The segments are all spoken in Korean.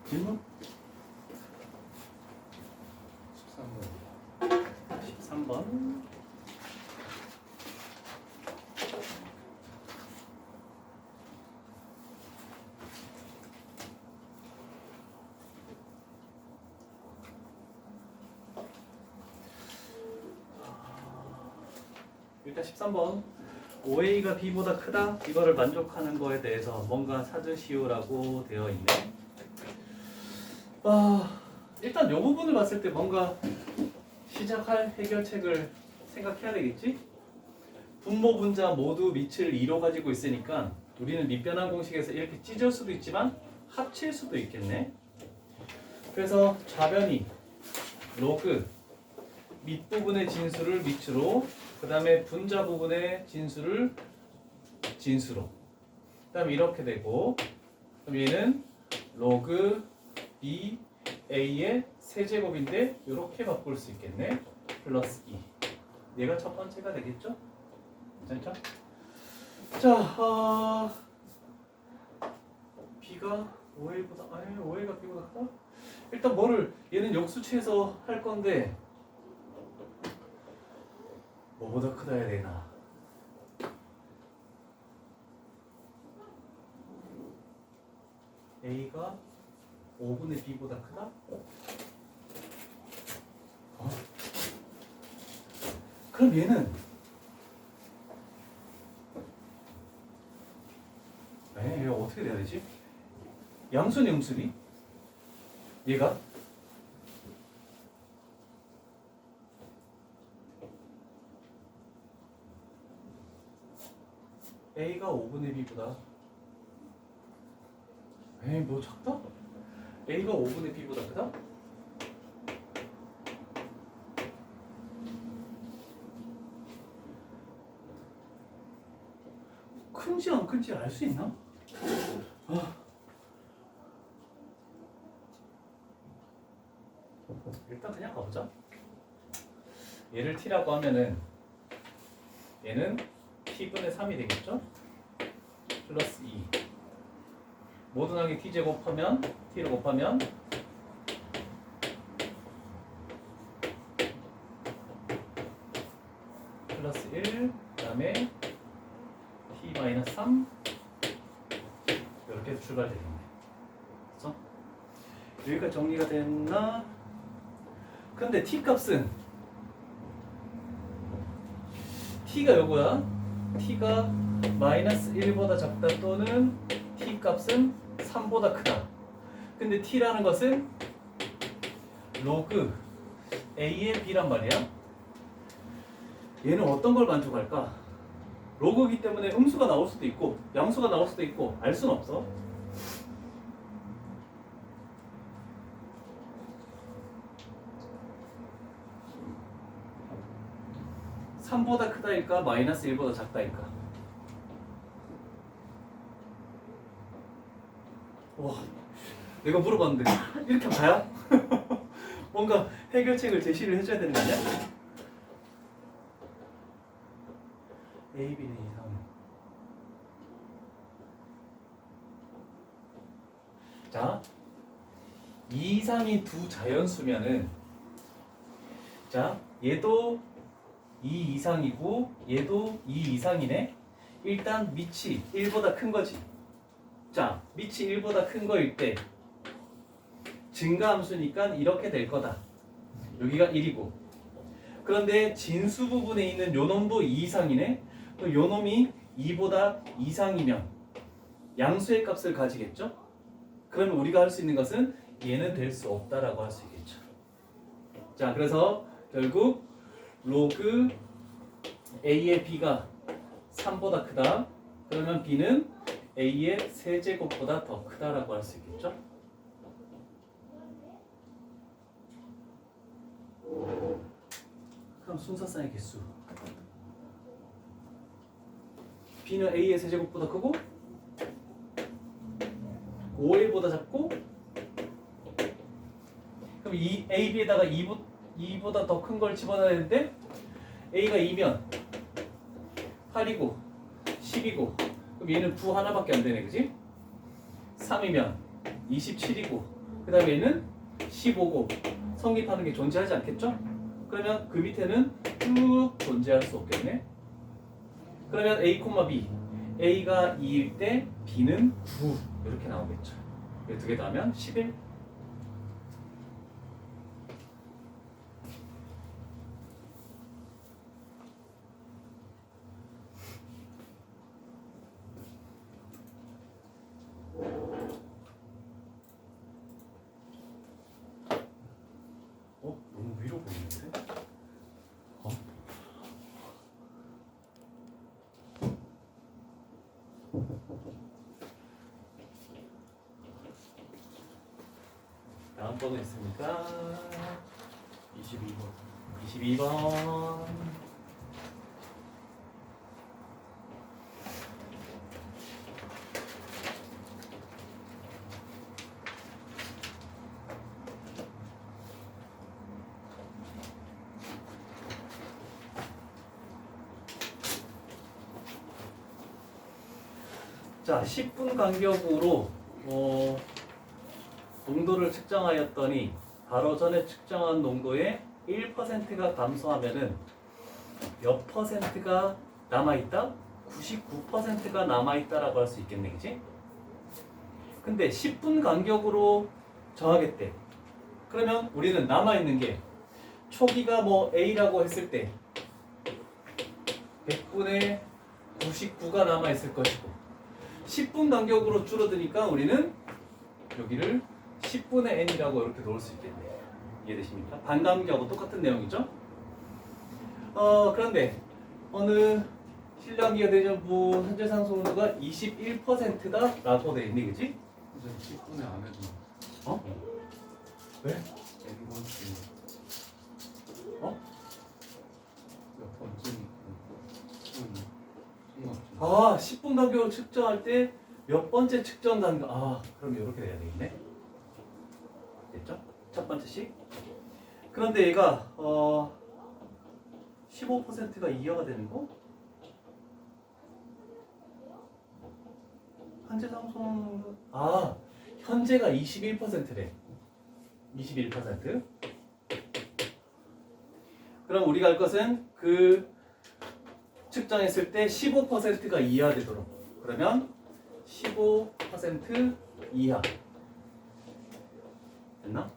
질문? 13번. 일단 13번. OA가 B보다 크다? 이거를 만족하는 거에 대해서 뭔가 찾으시오라고 되어 있네. 일단 이 부분을 봤을 때 뭔가 시작할 해결책을 생각해야 되겠지? 분모 분자 모두 밑을 2로 가지고 있으니까 우리는 밑변환 공식에서 이렇게 찢을 수도 있지만 합칠 수도 있겠네. 그래서 좌변이 로그 밑부분의 진수를 밑으로, 그 다음에 분자 부분의 진수를 진수로, 그 다음에 이렇게 되고, 그럼 얘는 로그 B A의 세제곱인데 이렇게 바꿀 수 있겠네. 플러스 2. 얘가 첫 번째가 되겠죠? 괜찮죠? 자, B가 OA가 B보다 크다? 일단 뭐를, 얘는 역수치해서 할 건데 뭐보다 크다 해야 되나? A가 5분의 B보다 크다? 그럼 얘는 얘가 어떻게 돼야 되지? 양수네 음수니? 얘가? A가 5분의 B보다 뭐 작다? A가 5분의 B보다 크다? 큰지 안 큰지 알 수 있나? 일단 그냥 가보자. 얘를 T라고 하면은 얘는 T분의 3이 되겠죠? 플러스 2. 모든하게 T 제곱하면 T를 곱하면 플러스 1, 그 다음에 T 마이너스 3 이렇게 해서 출발되겠네. 그래서 여기까지 정리가 됐나? 근데 T 값은 T가 요거야. T가 마이너스 1보다 작다 또는 T 값은 3보다 크다. 근데 T라는 것은 로그 A의 B란 말이야. 얘는 어떤 걸 만족할까? 로그이기 때문에 음수가 나올 수도 있고 양수가 나올 수도 있고 알 수는 없어. (3보다) 크다일까 마이너스 1보다 작다일까? 와, 내가 물어봤는데 이렇게 봐야? 뭔가 해결책을 제시를 해줘야 되는 거 아니야? A, B는 이상. 자, 2 이상이 두 자연수면은, 자, 얘도 2 이상이고 얘도 2 이상이네. 일단 밑이 1보다 큰 거지. 자, 밑이 1보다 큰 거일 때 증가함수니까 이렇게 될 거다. 여기가 1이고. 그런데 진수 부분에 있는 요 놈도 2 이상이네. 또 요 놈이 2보다 이상이면 양수의 값을 가지겠죠? 그러면 우리가 할 수 있는 것은 얘는 될 수 없다라고 할 수 있겠죠. 자, 그래서 결국 로그 A의 B가 3보다 크다. 그러면 B는 A의 세제곱보다 더 크다라고 할 수 있겠죠. 그럼 순서상의 개수. B는 A의 세제곱보다 크고 5A보다 작고, 그럼 이 A, B에다가 2보다 더 큰 걸 집어넣어야 되는데 A가 2면 8이고 10이고, 그럼 얘는 9 하나밖에 안 되네, 그지? 3이면 27이고 그 다음에 얘는 15고 성립하는 게 존재하지 않겠죠? 그러면 그 밑에는 쭉 존재할 수 없겠네. 그러면 A, B A가 2일 때 B는 9 이렇게 나오겠죠. 두 개 더하면 11. 너무 위로 보이는데? 다음 번은 있습니까? 22번. 22번. 자, 10분 간격으로 농도를 측정하였더니 바로 전에 측정한 농도의 1%가 감소하면은 몇 퍼센트가 남아있다? 99%가 남아있다라고 할 수 있겠네, 그치? 근데 10분 간격으로 정하겠대. 그러면 우리는 남아있는 게 초기가 뭐 A라고 했을 때 100분의 99가 남아있을 것이고 10분 간격으로 줄어드니까 우리는 여기를 10분의 n이라고 이렇게 놓을 수 있겠네요. 이해되십니까? 반감기하고 똑같은 내용이죠. 그런데 어느 신랑기가 대전부 현재 상속 온도가 21%다 라고 돼 있니, 그지? 선생님 10분에 안 해도 왜? N번째 몇 번째니까 상관없죠. 10분 간격을 측정할 때 몇 번째 측정 간격? 그럼 이렇게 돼야 되겠네. 됐죠? 첫 번째씩. 그런데 얘가 15%가 이하가 되는 거? 현재 상속 현재가 21%래. 21%. 그럼 우리가 할 것은 그 측정했을 때 15%가 이하되도록. 그러면 15% 이하. 됐나?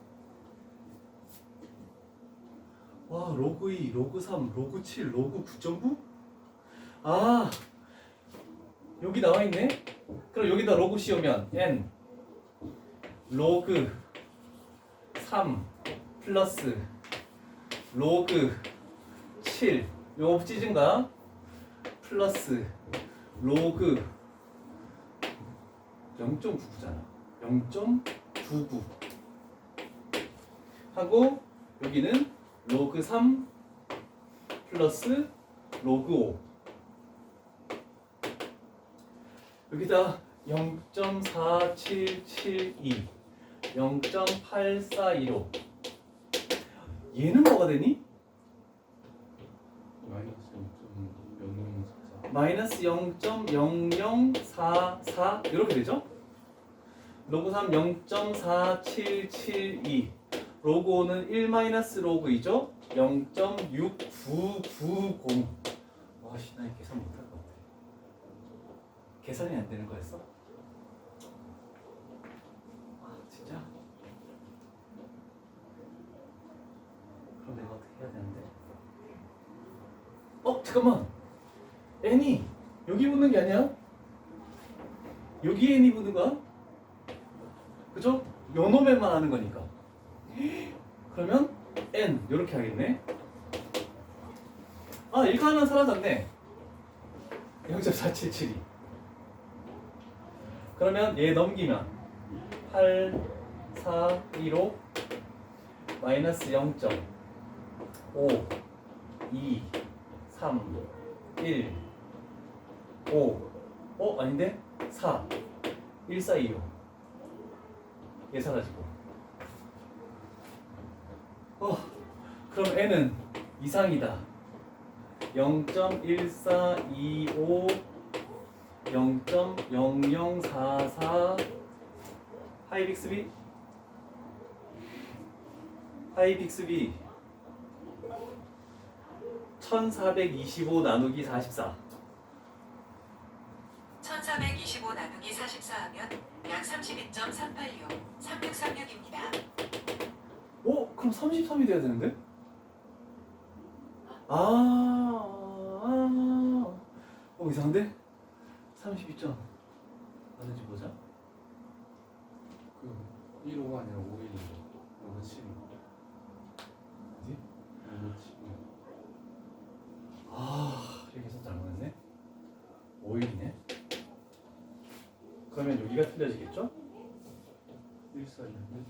와, 로그 2, 로그 3, 로그 7, 로그 9.9? 여기 나와 있네? 그럼 여기다 로그 씌우면 n 로그 3 플러스 로그 7 요거 찢은가? 플러스 로그 0.99잖아. 0.99 하고 여기는 로그 3 플러스 로그 5 여기다 0.4772 0.8415 얘는 뭐가 되니? 마이너스 0.0044 이렇게 되죠? 로그 3 0.4772 로그 5는 1 마이너스 로그 2죠? 0.6990 와씨 나 계산 못할 것 같아. 계산이 안 되는 거였어? 진짜? 그럼 내가 어떻게 해야 되는데? 잠깐만 n이 여기 붙는 게 아니야? 여기에 n이 붙는 거야? 그죠? 요 놈에만 하는 거니까. 그러면 n 이렇게 하겠네. 이거 하나 사라졌네. 0.477이. 그러면 얘 넘기면 8, 4, 2로 마이너스 0.5, 2, 3, 1, 5. 아닌데? 4, 1, 4, 2, 5. 얘 사라지고. 그럼 n은 이상이다. 0.1425 0.0044 하이 빅스비 파이 빅스비 1425 나누기 44. 1425 나누기 44 하면 약 32.386, 3636입니다. 오? 그럼 33이 돼야 되는데? 이상한데? 32점 맞는지 보자. 그 1호가 아니라 5일이죠. 5가 7이. 어디? 5가 7이. 이렇게 해서 잘못했네. 5일이네. 그러면 여기가 틀려지겠죠? 1, 4, 1인데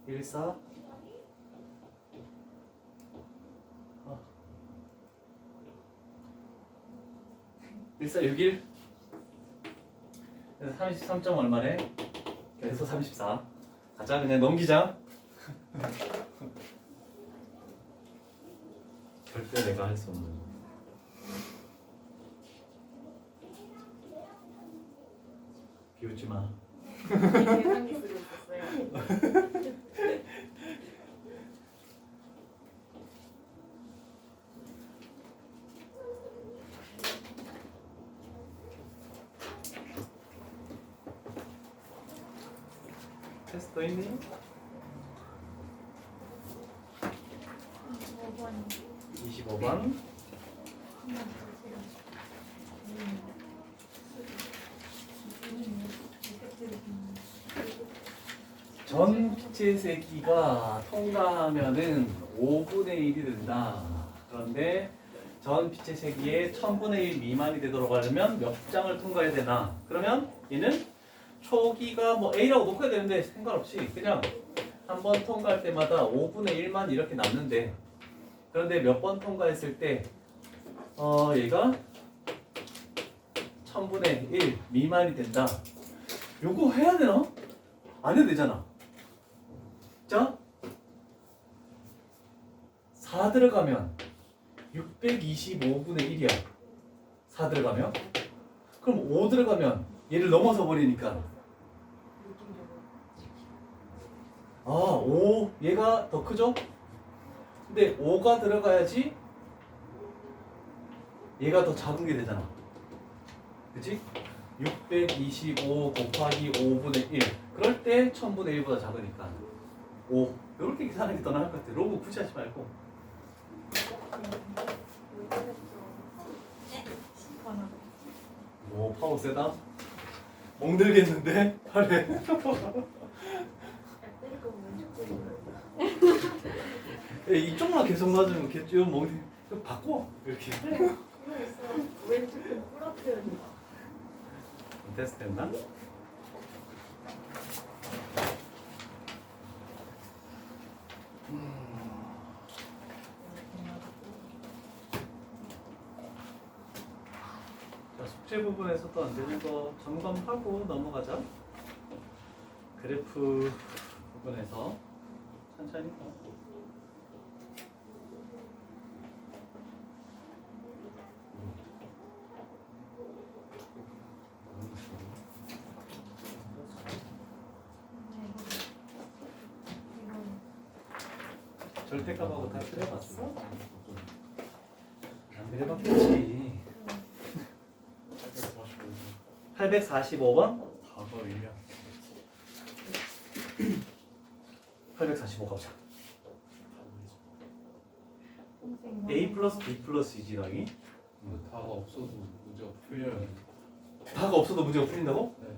1, 4 1461 그래서 33점 얼마래? 그래서 34 가자 그냥 넘기자. 절대 내가 할 수 없는 비웃지 마. 계산기 쓰고 있었어요. 테스트 있니? 5번 25번 전 빛의 세기가 통과하면은 5분의 1이 된다. 그런데 전 빛의 세기에 1000분의 1 미만이 되도록 하려면 몇 장을 통과해야 되나? 그러면 얘는 초기가 뭐 A라고 놓고야 되는데 상관없이 그냥 한 번 통과할 때마다 5분의 1만 이렇게 남는데, 그런데 몇 번 통과했을 때 얘가 1000분의 1 미만이 된다. 요거 해야 되나? 안 해도 되잖아. 자, 4 들어가면 625분의 1이야. 4 들어가면? 그럼 5 들어가면 얘를 넘어서 버리니까 5 얘가 더 크죠? 근데 5가 들어가야지 얘가 더 작은 게 되잖아. 그치? 625 곱하기 5분의 1 그럴 때 1000분의 1보다 작으니까 5 이렇게 계산하는 게 더 나을 것 같아. 로그 굳이 하지 말고. 오 파워 세다. 멍들겠는데? 팔에. 이쪽만 계속 맞으면 좀 멍들. 좀 바꿔 이렇게. 왼쪽은 부러뜨려. 테스트 했나? 자, 숙제 부분에서도 안 되는 거 점검하고 넘어가자. 그래프 부분에서 천천히. 절대값하고 다 그려봤어? 안 그려봤겠지. 845번? 다가 1이야. 845 가보자. A 플러스 B 플러스 2지 더하기 다가 없어도 문제가 풀려야 돼. 다가 없어도 문제가 풀린다고? 네.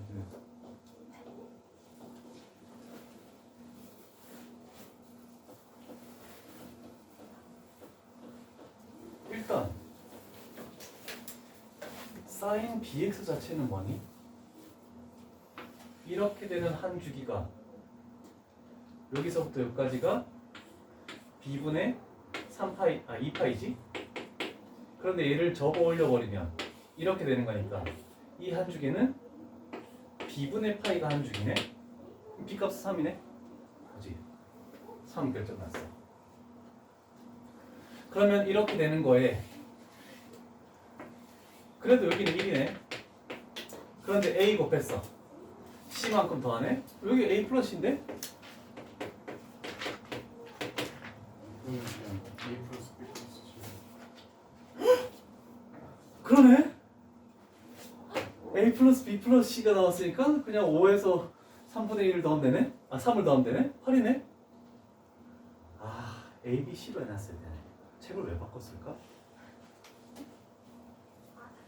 일단 사인 bx 자체는 뭐니? 이렇게 되는 한 주기가 여기서부터 여기까지가 b분의 3파이 2파이지? 그런데 얘를 접어 올려 버리면 이렇게 되는 거니까 이 한 주기는 b분의 파이가 한 주기네. b 값 3이네. 그지? 3 결정 났어. 그러면 이렇게 되는 거에 그래도 여기는 1이네. 그런데 A 곱했어. C만큼 더하네. 여기 A 플러스인데? 그러면 그냥 A 플러스 B 플러스 C. 그러네. A 플러스 B 플러스 C가 나왔으니까 그냥 5에서 3분의 1을 더하면 되네? 아 3을 더하면 되네? 8이네? 아 A, B, C로 해놨어야 되네. 책을 왜 바꿨을까?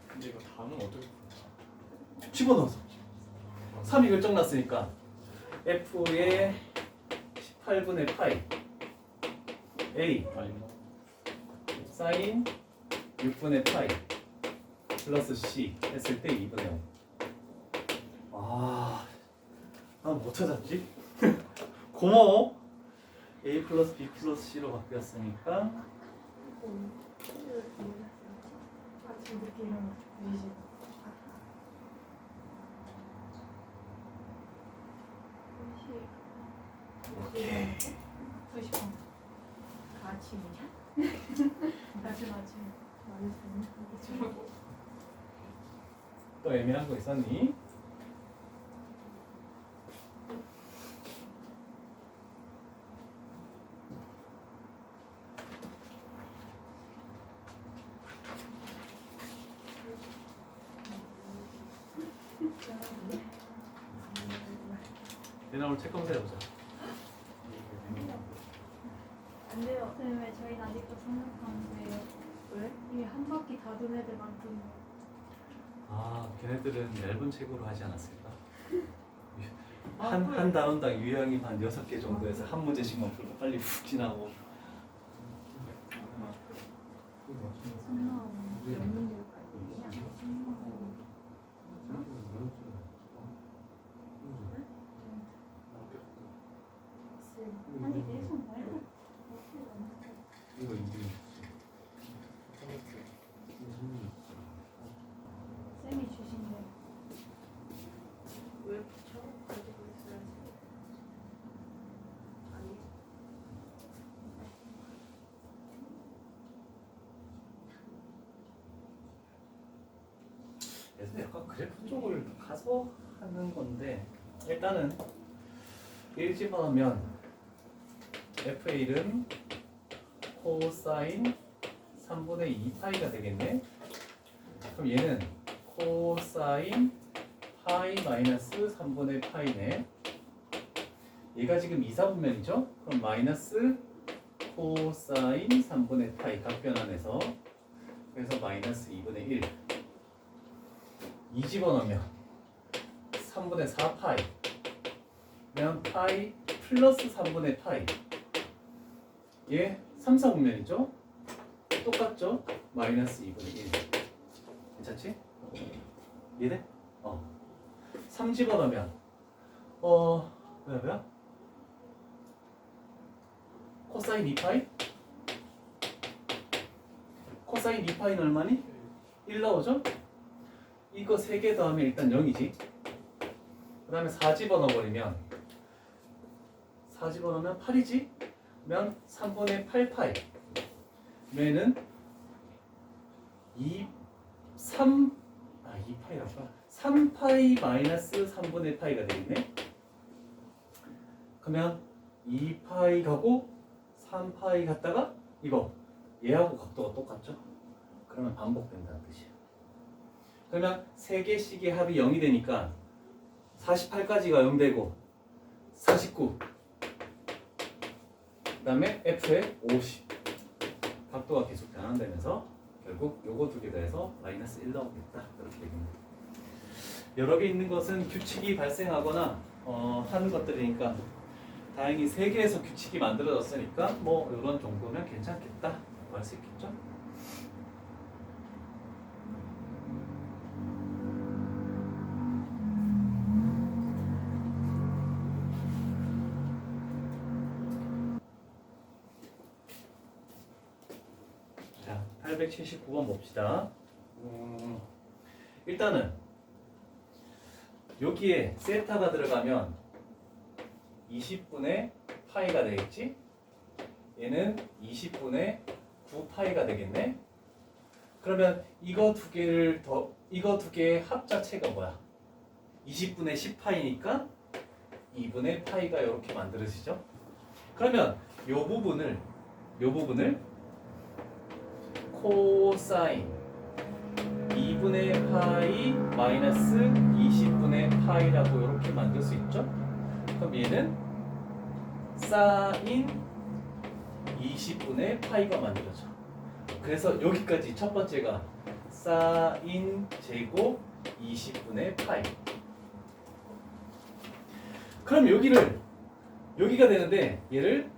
근데 이거 답은 어떻게 풀까? 집어넣어서 3이 결정났으니까 F의 18분의 파이 A 아닌가? 사인 6분의 파이 플러스 C 했을 때 2분의 0. 아, 난 못 찾았지? 고마워. A 플러스 B 플러스 C로 바뀌었으니까 같이 이렇게 이런 유지. 오케이. 90번. 아침이냐? 아침. 많이 또 애매한 거 있었니? 얘나 오늘 책 검사해보자. 안 돼요. 왜 저희는 아직도 생각하는 거예요? 왜? 이게 한 바퀴 다 돈 애들 만큼 아, 걔네들은 얇은 책으로 하지 않았을까? 아, 한 단원당 유형이 한 6개 정도에서 한 문제씩만 풀고 빨리 훅 지나고. 상나오는 없는 게 아니 계속 말고 이거 이게 쌤이 주신 게 왜 붙여? 가지고 있어야지. 아니. 그래서 약간 그래프 쪽을 가서 하는 건데 일단은 1 집어넣으면 F1은 코사인 3분의 2파이가 되겠네. 그럼 얘는 코사인 파이 마이너스 3분의 파이네. 얘가 지금 이사분면이죠? 그럼 마이너스 코사인 3분의 파이 각변환해서 그래서 마이너스 2분의 1 2 집어넣으면 3분의 4파이 그러면 파이 플러스 3분의 파이 얘 3, 4분면이죠? 똑같죠? 마이너스 2분의 1 괜찮지? 이해돼? 3 집어넣으면 뭐야? 코사인 2파이? 코사인 2파이는 얼마니? 1 나오죠? 이거 3개 더하면 일단 0이지. 그 다음에 4 집어넣어버리면 4 집어넣으면 8이지? 그러면 3분의 8파이 그러면은 2파이라고 3파이 마이너스 3분의 파이가 되겠네. 그러면 2파이 가고 3파이 갔다가 이거 얘하고 각도가 똑같죠? 그러면 반복된다는 뜻이야. 그러면 3개씩의 합이 0이 되니까 48까지가 0 되고 49 그 다음에 F에 50 각도가 계속 변환되면서 결국 요거 두 개 더해서 마이너스 1 나오겠다 이렇게 되겠네. 여러 개 있는 것은 규칙이 발생하거나 하는 것들이니까 다행히 3개에서 규칙이 만들어졌으니까 뭐 이런 정도면 괜찮겠다 할 수 있겠죠? 자, 879번 봅시다. 일단은 여기에 세타가 들어가면 20분의 파이가 되겠지? 얘는 20분의 9파이가 되겠네? 그러면 이거 두 개의 합자체가 뭐야? 20분의 10파이니까 2분의 파이가 이렇게 만들어지죠? 그러면 이 부분을 요 부분을 코사인 2분의 파이 마이너스 20분의 파이라고 이렇게 만들 수 있죠? 그럼 얘는 사인 20분의 파이가 만들어져. 그래서 여기까지 첫 번째가 사인 제곱 20분의 파이. 그럼 여기가 되는데 얘를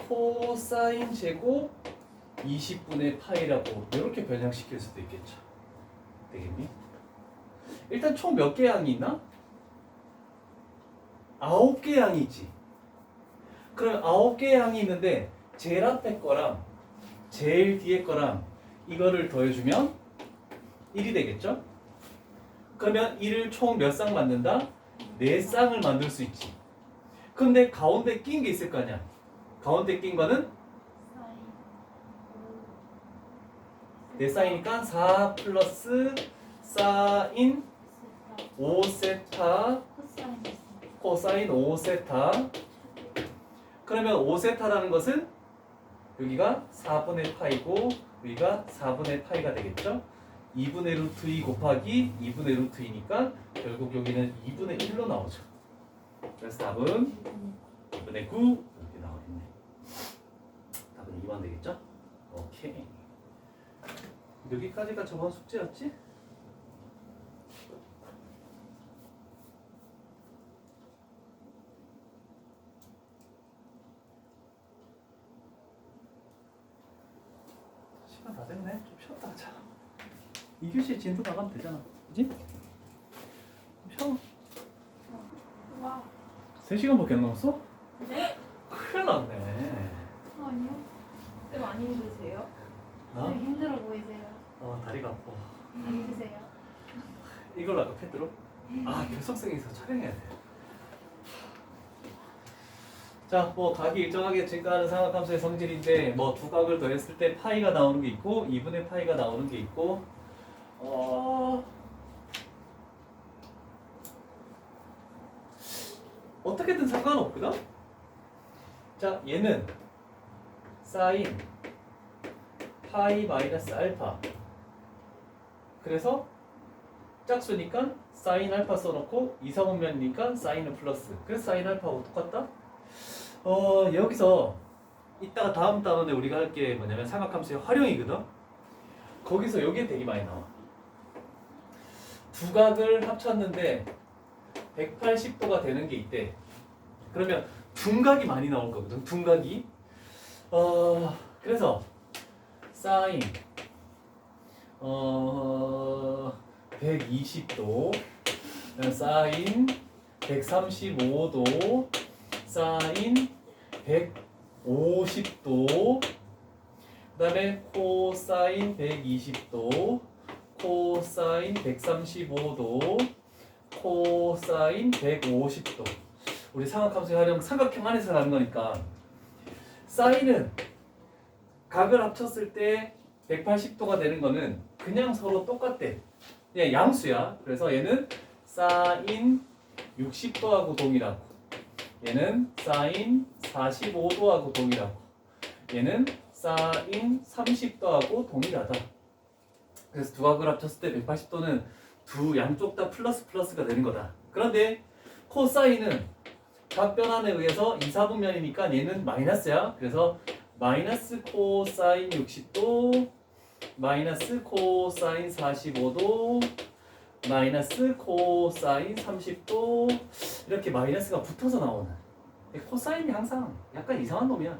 코사인 제곱 20분의 파이라고 이렇게 변형시킬 수도 있겠죠. 되겠니? 일단 총 몇 개 양이 있나? 9개 양이 있지. 그럼 9개 양이 있는데 제일 앞에 거랑 제일 뒤에 거랑 이거를 더해주면 1이 되겠죠? 그러면 1을 총 몇 쌍 만든다? 4쌍을 만들 수 있지. 근데 가운데 낀 게 있을 거 아니야. 가운데 낀 거는 사인 4쌍이니까 4 플러스 사인 5세타 코사인 코사인 5세타. 그러면 5세타라는 것은 여기가 4분의 파이고 여기가 4분의 파이가 되겠죠? 2분의 루트 2 곱하기 2분의 루트 2니까 결국 여기는 2분의 1로 나오죠. 그래서 답은 2분의 9 이렇게 나오겠네. 답은 2번 되겠죠? 오케이. 여기까지가 저번 숙제였지? 시간 다 됐네. 좀 쉬었다 하자. 2교시 진도 나가면 되잖아. 그지? 쉬어. 와 3시간밖에 안 남았어? 네? 큰일 났네. 아니요 쌤 안 힘드세요? 어? 네, 힘들어 보이세요 다리가 아파. 안 드세요 이걸로 아까 패드로? 결석생에서 촬영해야 돼. 자, 각이 일정하게 증가하는 삼각함수의 성질인데 두 각을 더했을 때 파이가 나오는 게 있고 2분의 파이가 나오는 게 있고 어떻게든 상관없거든? 자, 얘는 사인 파이 마이너스 알파. 그래서 짝수니까 사인 알파 써놓고 2, 4분면이니까 사인은 플러스. 그래서 사인 알파하고 똑같다? 여기서 이따가 다음 단원에 우리가 할 게 뭐냐면 삼각함수의 활용이거든? 거기서 여기에 되게 많이 나와. 두 각을 합쳤는데 180도가 되는 게 있대. 그러면 둔각이 많이 나올 거거든. 둔각이. 그래서 사인 120도, 사인 135도, 사인 150도, 그 다음에 코사인 120도, 코사인 135도, 코사인 150도. 우리 삼각함수의 활용 삼각형 안에서 하는 거니까 사인은 각을 합쳤을 때 180도가 되는 거는 그냥 서로 똑같대. 그냥 양수야. 그래서 얘는 사인 60도하고 동일하고 얘는 사인 45도하고 동일하고 얘는 사인 30도하고 동일하다. 그래서 두 각을 합쳤을 때 180도는 두 양쪽 다 플러스 플러스가 되는 거다. 그런데 코사인은 각 변환에 의해서 2, 4분면이니까 얘는 마이너스야. 그래서 마이너스 코사인 60도, 마이너스 코사인 45도, 마이너스 코사인 30도 이렇게 마이너스가 붙어서 나오는. 코사인이 항상 약간 이상한 놈이야.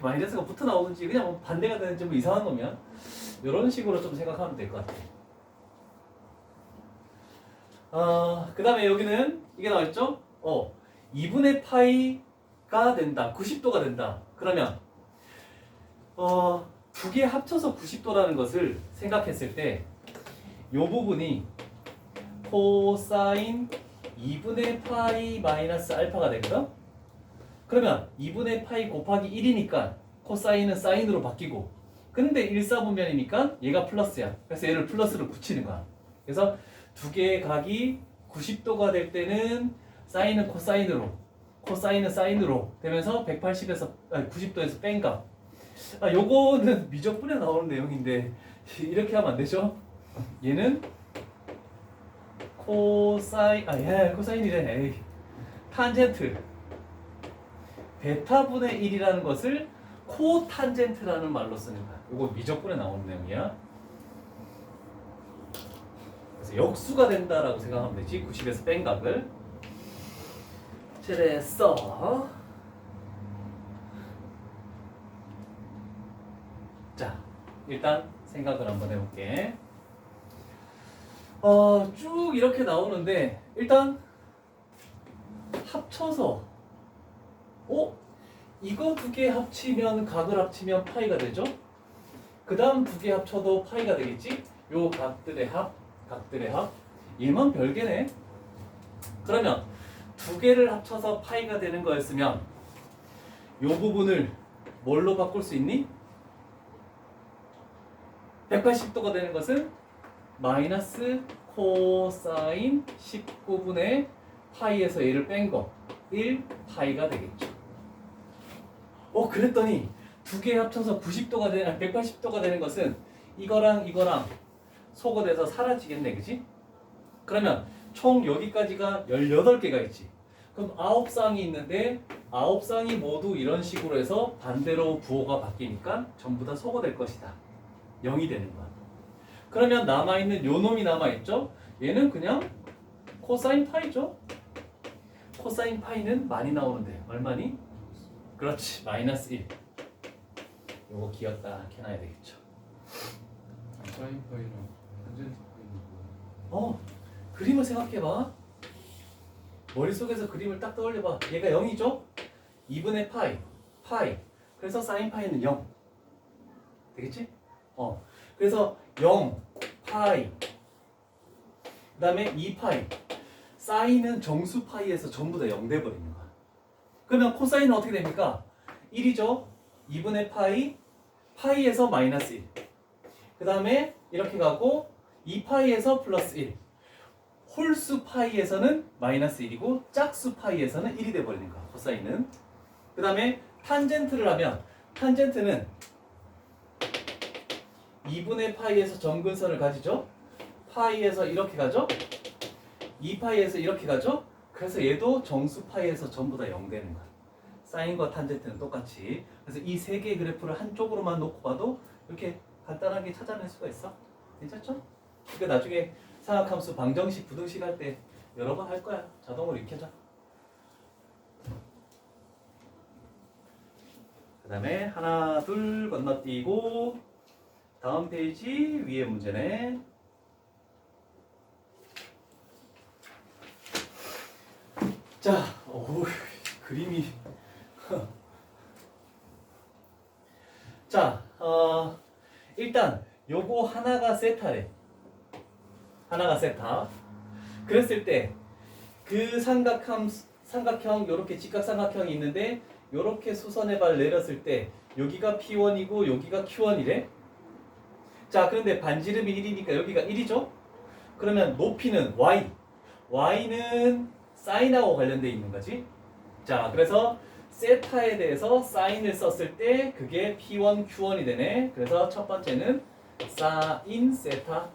마이너스가 붙어 나오든지 그냥 반대가 되는지 이상한 놈이야. 이런 식으로 좀 생각하면 될 것 같아. 그 다음에 여기는 이게 나와있죠? 2분의 파이가 된다. 90도가 된다. 그러면 두 개 합쳐서 90도라는 것을 생각했을 때 이 부분이 코사인 2분의 파이 마이너스 알파가 되거든? 그러면 2분의 파이 곱하기 1이니까 코사인은 사인으로 바뀌고 근데 1사분면이니까 얘가 플러스야. 그래서 얘를 플러스로 붙이는 거야. 그래서 두 개의 각이 90도가 될 때는 사인은 코사인으로, 코사인은 사인으로 되면서 90도에서 뺀 값. 요거는 미적분에 나오는 내용인데 이렇게 하면 안 되죠? 얘는 코사인이래. 에이. 탄젠트 베타분의 1이라는 것을 코탄젠트라는 말로 쓰는 거야. 요거 미적분에 나오는 내용이야. 그래서 역수가 된다라고 생각하면 되지. 90에서 뺀 값을. 그래서 자, 일단 생각을 한번 해볼게. 쭉 이렇게 나오는데 일단 합쳐서 이거 두 개 합치면 각을 합치면 파이가 되죠? 그 다음 두 개 합쳐도 파이가 되겠지? 요 각들의 합 얘만 별개네. 그러면 두 개를 합쳐서 파이가 되는 거였으면 요 부분을 뭘로 바꿀 수 있니? 180도가 되는 것은 마이너스 코사인 19분의 파이에서 얘를 뺀 거 1 파이가 되겠죠. 그랬더니 두 개 합쳐서 90도가 되는 180도가 되는 것은 이거랑 소거돼서 사라지겠네, 그지? 그러면 총 여기까지가 18개가 있지. 그럼 9쌍이 있는데 9쌍이 모두 이런 식으로 해서 반대로 부호가 바뀌니까 전부 다 소거될 것이다. 0이 되는 거야. 그러면 남아있는 요 놈이 남아있죠? 얘는 그냥 코사인 파이죠? 코사인 파이는 많이 나오는데 얼마니? 그렇지, 마이너스 1. 요거 기억다 해놔야 되겠죠. 사인 파이랑 탄젠트 파이는 그림을 생각해봐. 머릿속에서 그림을 딱 떠올려봐. 얘가 0이죠? 2분의 파이. 그래서 사인 파이는 0. 되겠지? 그래서 0, 파이. 그 다음에 2파이. 사인은 정수 파이에서 전부 다 0 돼버리는 거야. 그러면 코사인은 어떻게 됩니까? 1이죠? 2분의 파이에서 마이너스 1. 그 다음에 이렇게 가고 2파이에서 플러스 1. 홀수 파이에서는 마이너스 1이고 짝수 파이에서는 1이 돼버리는 거야. 코사인은. 그 다음에 탄젠트를 하면 탄젠트는 2분의 파이에서 점근선을 가지죠. 파이에서 이렇게 가죠. 2파이에서 이렇게 가죠. 그래서 얘도 정수 파이에서 전부 다 0 되는 거야. 사인과 탄젠트는 똑같이. 그래서 이 세 개의 그래프를 한쪽으로만 놓고 봐도 이렇게 간단하게 찾아낼 수가 있어. 괜찮죠? 그러니까 나중에 상학함수 방정식, 부등식 할 때 여러 번 할 거야. 자동으로 익혀져. 그 다음에 하나, 둘 건너뛰고 다음 페이지 위에 문제네. 자, 그림이 자, 일단 요거 하나가 세타래. 하나가 세타. 그랬을 때 그 삼각형 요렇게 직각삼각형이 있는데 요렇게 수선의 발 내렸을 때 여기가 P1이고 여기가 Q1이래. 자, 그런데 반지름이 1이니까 여기가 1이죠? 그러면 높이는 Y. Y는 사인하고 관련돼 있는 거지. 자, 그래서 세타에 대해서 사인을 썼을 때 그게 P1, Q1이 되네. 그래서 첫 번째는 사인 세타.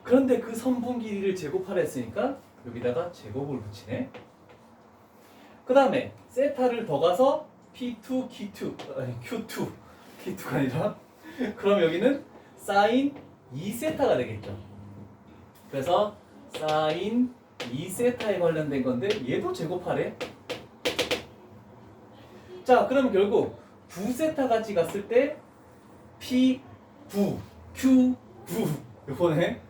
그런데 그 선분 길이를 제곱하라 했으니까 여기다가 제곱을 붙이네. 그 다음에 세타를 더 가서 P2, Q2가 아니라 그럼 여기는 사인 2세타가 되겠죠. 그래서 사인 2세타에 관련된 건데 얘도 제곱하래. 자, 그럼 결국 9세타 같이 갔을 때 P9, Q9 요거네.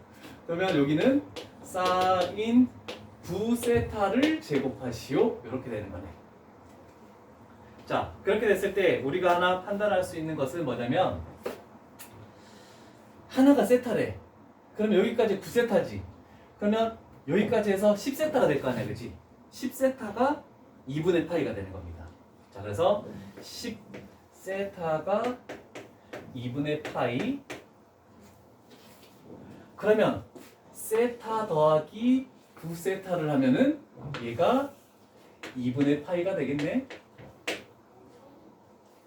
그러면 여기는 사인 9세타를 제곱하시오. 이렇게 되는 거네. 자, 그렇게 됐을 때 우리가 하나 판단할 수 있는 것은 뭐냐면 하나가 세타래. 그럼 여기까지 9세타지. 그러면 여기까지 해서 10세타가 될 거 아니야, 그치? 10세타가 2분의 파이가 되는 겁니다. 자, 그래서 10세타가 2분의 파이. 그러면 세타 더하기 9세타를 하면은 얘가 2분의 파이가 되겠네.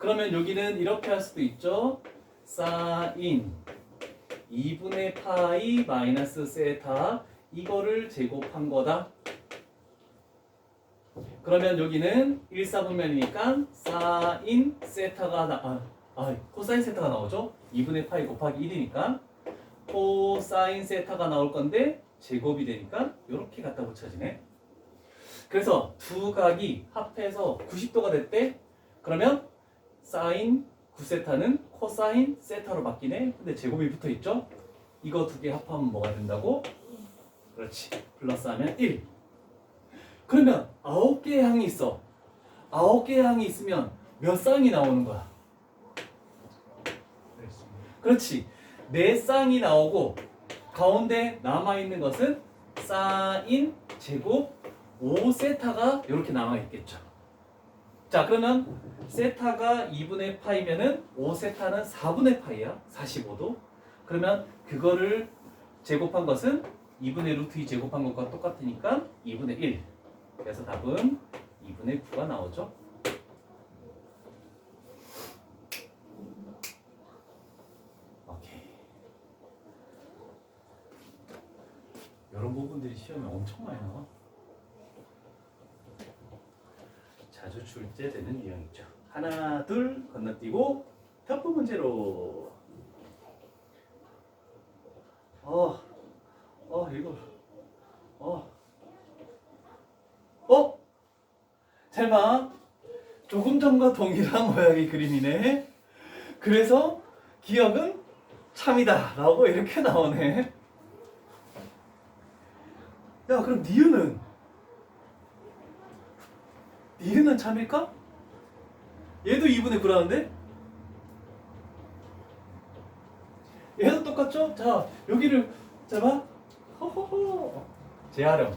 그러면 여기는 이렇게 할 수도 있죠. 사인 2분의 파이 마이너스 세타 이거를 제곱한 거다. 그러면 여기는 1사분면이니까 사인 세타가 코사인 세타가 나오죠. 2분의 파이 곱하기 1이니까 코사인 세타가 나올 건데 제곱이 되니까 이렇게 갖다 붙여지네. 그래서 두 각이 합해서 90도가 됐대. 그러면 사인 9세타는 코사인 세타로 바뀌네. 근데 제곱이 붙어 있죠. 이거 두 개 합하면 뭐가 된다고? 그렇지. 플러스하면 1. 그러면 9개의 항이 있어. 9개의 항이 있으면 몇 쌍이 나오는 거야? 그렇지. 4쌍이 나오고 가운데 남아있는 것은 사인 제곱 5세타가 이렇게 남아있겠죠. 자, 그러면 세타가 2분의 파이면은 5세타는 4분의 파이야. 45도. 그러면 그거를 제곱한 것은 2분의 루트 2 제곱한 것과 똑같으니까 2분의 1. 그래서 답은 2분의 9가 나오죠. 오케이. 이런 부분들이 시험에 엄청 많이 나와. 자주 출제되는 유형이죠. 하나, 둘 건너뛰고 첫 문제로. 이거. 잘 봐. 조금 전과 동일한 모양의 그림이네. 그래서 기억은 참이다 라고 이렇게 나오네. 야, 그럼 니은은? 니은은 참일까? 얘도 2분의 9라는데? 얘도 똑같죠? 자, 여기를 잡아. 호호호. 재활용.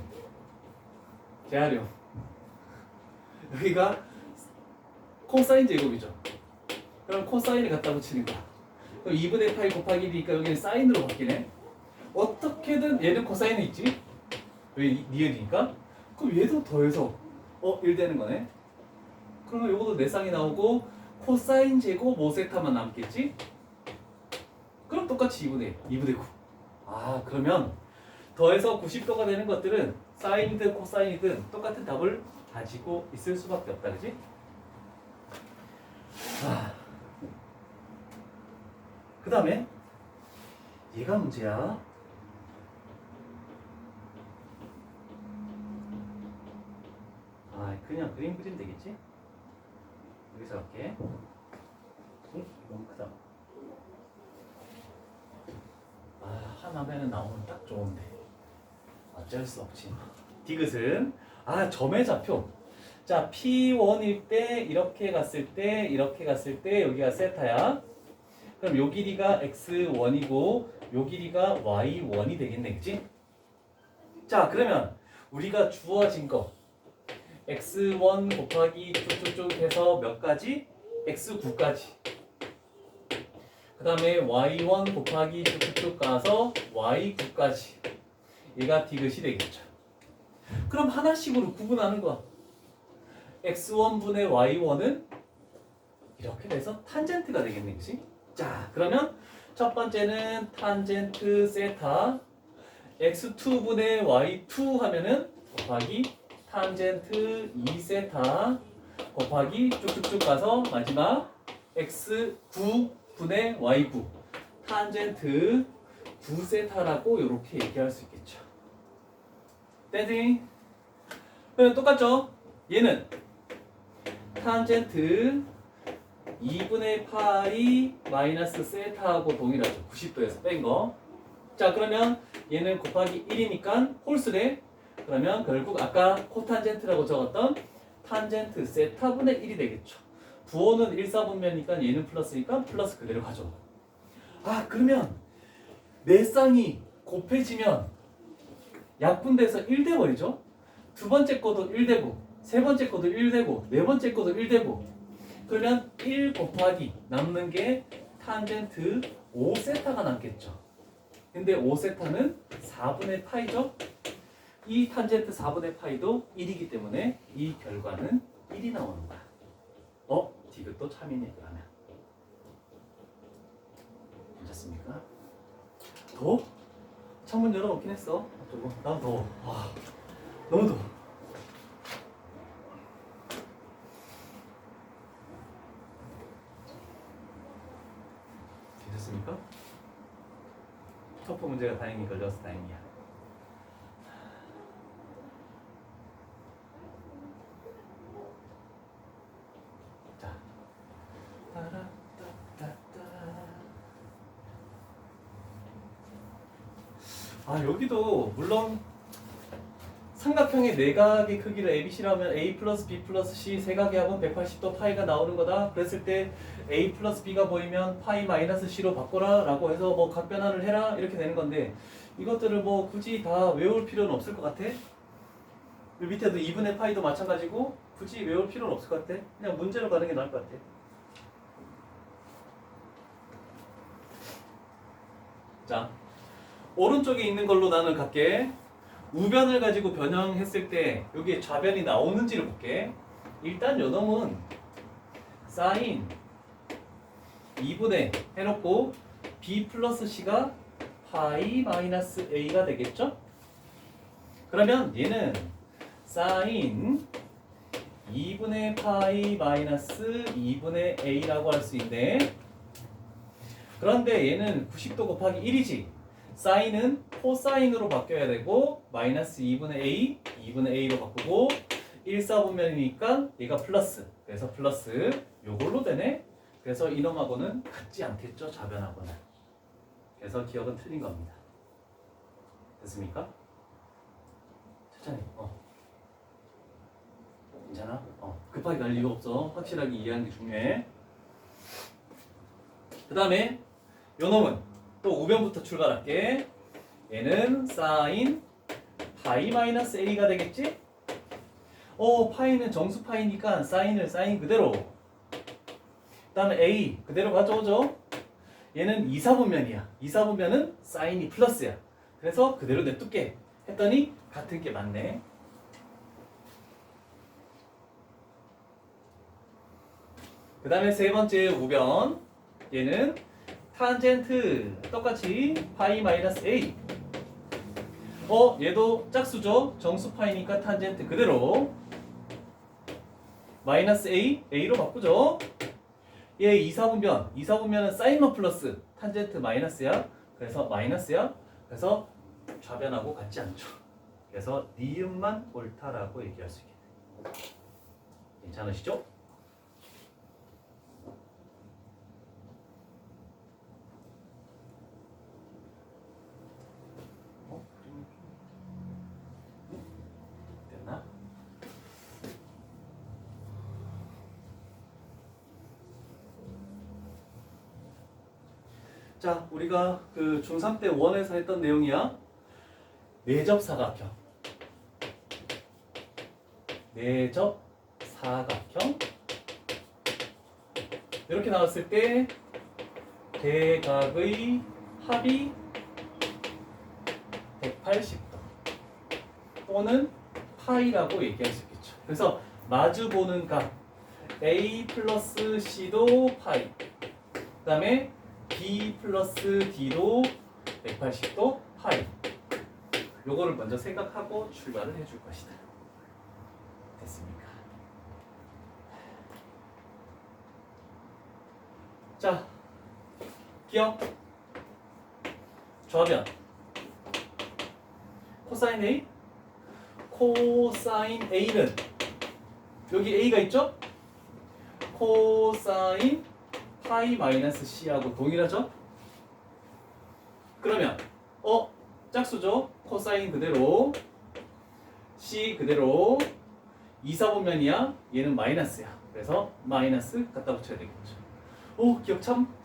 여기가 코사인 제곱이죠. 그럼 코사인을 갖다 붙이는 거야. 그럼 2분의 파이 곱하기 1이니까 여기는 사인으로 바뀌네. 어떻게든 얘는 코사인이 있지? 왜 니은이니까? 그럼 얘도 더해서 1 되는 거네. 그러면 요것도 4쌍이 나오고 코사인 제곱 5세타만 남겠지? 그럼 똑같이 2분의 9. 그러면 더해서 90도가 되는 것들은 사인이든 코사인이든 똑같은 답을 가지고 있을 수밖에 없다. 그지? 그 다음에 얘가 문제야. 그냥 그림 그리면 되겠지? 여기서 할게. 너무 크다. 하나면은 나오면 딱 좋은데 어쩔 수 없지. 디귿은 점의 좌표. 자, P1일 때 이렇게 갔을 때 여기가 세타야. 그럼 요 길이가 X1이고 요 길이가 Y1이 되겠네. 그치? 자, 그러면 우리가 주어진 거 X1 곱하기 쭉쭉쭉 해서 몇 가지? X9까지. 그 다음에 Y1 곱하기 쭉쭉쭉 가서 Y9까지. 얘가 디귿이 되겠죠. 그럼 하나씩으로 구분하는 거야. X1분의 Y1은 이렇게 돼서 탄젠트가 되겠네. 그치? 자, 그러면 첫 번째는 탄젠트 세타 X2분의 Y2 하면은 곱하기 탄젠트 2세타 곱하기 쭉쭉쭉 가서 마지막 X9분의 Y9 탄젠트 9세타라고 이렇게 얘기할 수 있겠죠. 땡땡. 똑같죠? 얘는 탄젠트 2분의 파이 마이너스 세타하고 동일하죠. 90도에서 뺀 거. 자, 그러면 얘는 곱하기 1이니까 홀수래. 그러면 결국 아까 코탄젠트라고 적었던 탄젠트 세타분의 1이 되겠죠. 부호는 1사분면이니까 얘는 플러스니까 플러스 그대로 가져. 그러면 네 쌍이 곱해지면 약분돼서 1 돼버리죠. 두 번째 거도 1 되고 세 번째 거도 1 되고 네 번째 거도 1 되고 그러면 1 곱하기 남는 게 탄젠트 5세타가 남겠죠. 근데 5세타는 4분의 파이죠. 이 탄젠트 4분의 파이도 1이기 때문에 이 결과는 1이 나오는 거야. 디귿. 이것도 참이네 그러면. 괜찮습니까? 더워? 창문 열어놓긴 했어. 저거 난 더워. 와, 너무 더워. 괜찮습니까? 터프 문제가 다행히 걸려서 다행이야. 자, 아 여기도 물론 삼각형의 내각의 크기를 ABC라면 A 플러스 B 플러스 C 세각의 합은 180도 파이가 나오는 거다. 그랬을 때 A 플러스 B가 보이면 파이 마이너스 C로 바꿔라 라고 해서 뭐 각 변환을 해라 이렇게 되는 건데 이것들을 뭐 굳이 다 외울 필요는 없을 것 같아. 이 밑에도 2분의 파이도 마찬가지고 굳이 외울 필요는 없을 것 같아. 그냥 문제로 가는 게 나을 것 같아. 자, 오른쪽에 있는 걸로 나는 갈게. 우변을 가지고 변형했을 때 여기에 좌변이 나오는지를 볼게. 일단 요 놈은 사인 2분의 해놓고 B 플러스 C가 파이 마이너스 A가 되겠죠? 그러면 얘는 사인 2분의 파이 마이너스 2분의 A라고 할 수 있네. 그런데 얘는 90도 곱하기 1이지. 사인은 코사인으로 바뀌어야 되고 마이너스 2분의 A, 2분의 A로 바꾸고 1사분면이니까 얘가 플러스. 그래서 플러스 요걸로 되네. 그래서 이놈하고는 같지 않겠죠, 좌변하고는. 그래서 기억은 틀린 겁니다. 됐습니까? 천천히. 괜찮아? 급하게 갈 이유 없어. 확실하게 이해하는 게 중요해. 그 다음에 요놈은 또 우변부터 출발할게. 얘는 사인 파이 마이너스 A가 되겠지? 파이는 정수 파이니까 사인을 사인 그대로. 그 다음에 A 그대로 가져오죠. 얘는 2사분면이야. 2사분면은 사인이 플러스야. 그래서 그대로 냅둘게 했더니 같은 게 맞네. 그 다음에 세 번째 우변. 얘는 탄젠트 똑같이 파이 마이너스 A. 얘도 짝수죠. 정수 파이니까 탄젠트 그대로 마이너스 A, A로 바꾸죠. 얘 2사분면, 2사분면은 사인만 플러스 탄젠트 마이너스야. 그래서 마이너스야. 그래서 좌변하고 같지 않죠. 그래서 니은만 옳다라고 얘기할 수 있겠네. 괜찮으시죠? 됐나? 자, 우리가 그 중3 때 원에서 했던 내용이야. 내접 사각형. 내접 사각형. 이렇게 나왔을 때 대각의 합이 180도 또는 파이라고 얘기할 수 있겠죠. 그래서 마주보는 각 A 플러스 C도 파이, 그 다음에 B 플러스 D도 180도 파이. 요거를 먼저 생각하고 출발을 해줄 것이다. 됐습니까? 자, 기억. 좌변. 코사인 A. 코사인 A는 여기 A가 있죠? 코사인 파이 마이너스 C하고 동일하죠? 그러면 짝수죠? 코사인 그대로 C 그대로 2사분면이야. 얘는 마이너스야. 그래서 마이너스 갖다 붙여야 되겠죠. 기억 참.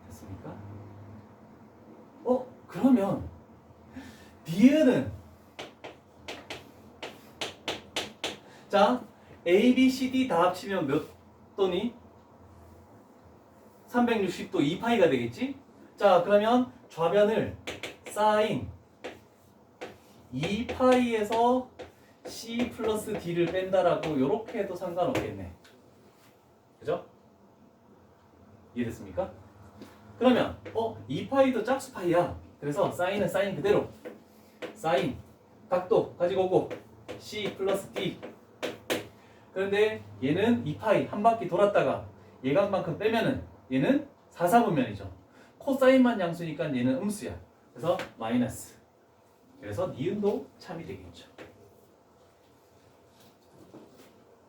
됐습니까? 그러면 니은은 자, A, B, C, D 다 합치면 몇 도니? 360도 2파이가 되겠지? 자, 그러면 좌변을 사인 2파이에서 C 플러스 D를 뺀다라고 이렇게 해도 상관없겠네. 그죠? 이해됐습니까? 그러면 2파이도 짝수 파이야. 그래서 사인은 사인 그대로. 사인 각도 가지고 오고 C 플러스 D. 그런데 얘는 2파이 한 바퀴 돌았다가 예각만큼 빼면은 얘는 4사분면이죠. 코사인만 양수니까 얘는 음수야. 그래서 마이너스. 그래서 니은도 참이 되겠죠.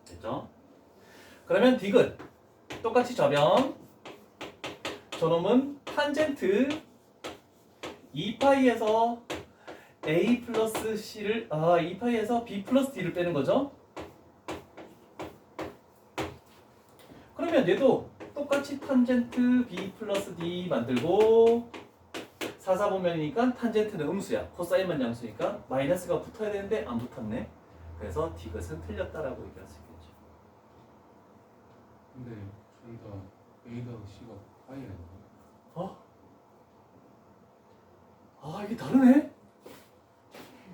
됐죠? 그러면 디귿 똑같이 저변. 저놈은 탄젠트 2파이에서 A 플러스 C를 2파이에서 B 플러스 D를 빼는 거죠. 그러면 얘도 똑같이 탄젠트 B 플러스 D 만들고 사사보면이니까 탄젠트는 음수야. 코사인만 양수니까 마이너스가 붙어야 되는데 안 붙었네. 그래서 디귿은 틀렸다라고 얘기할 수 있겠죠. 근데 저희가 A가 C가 파이라는 이게 다르네?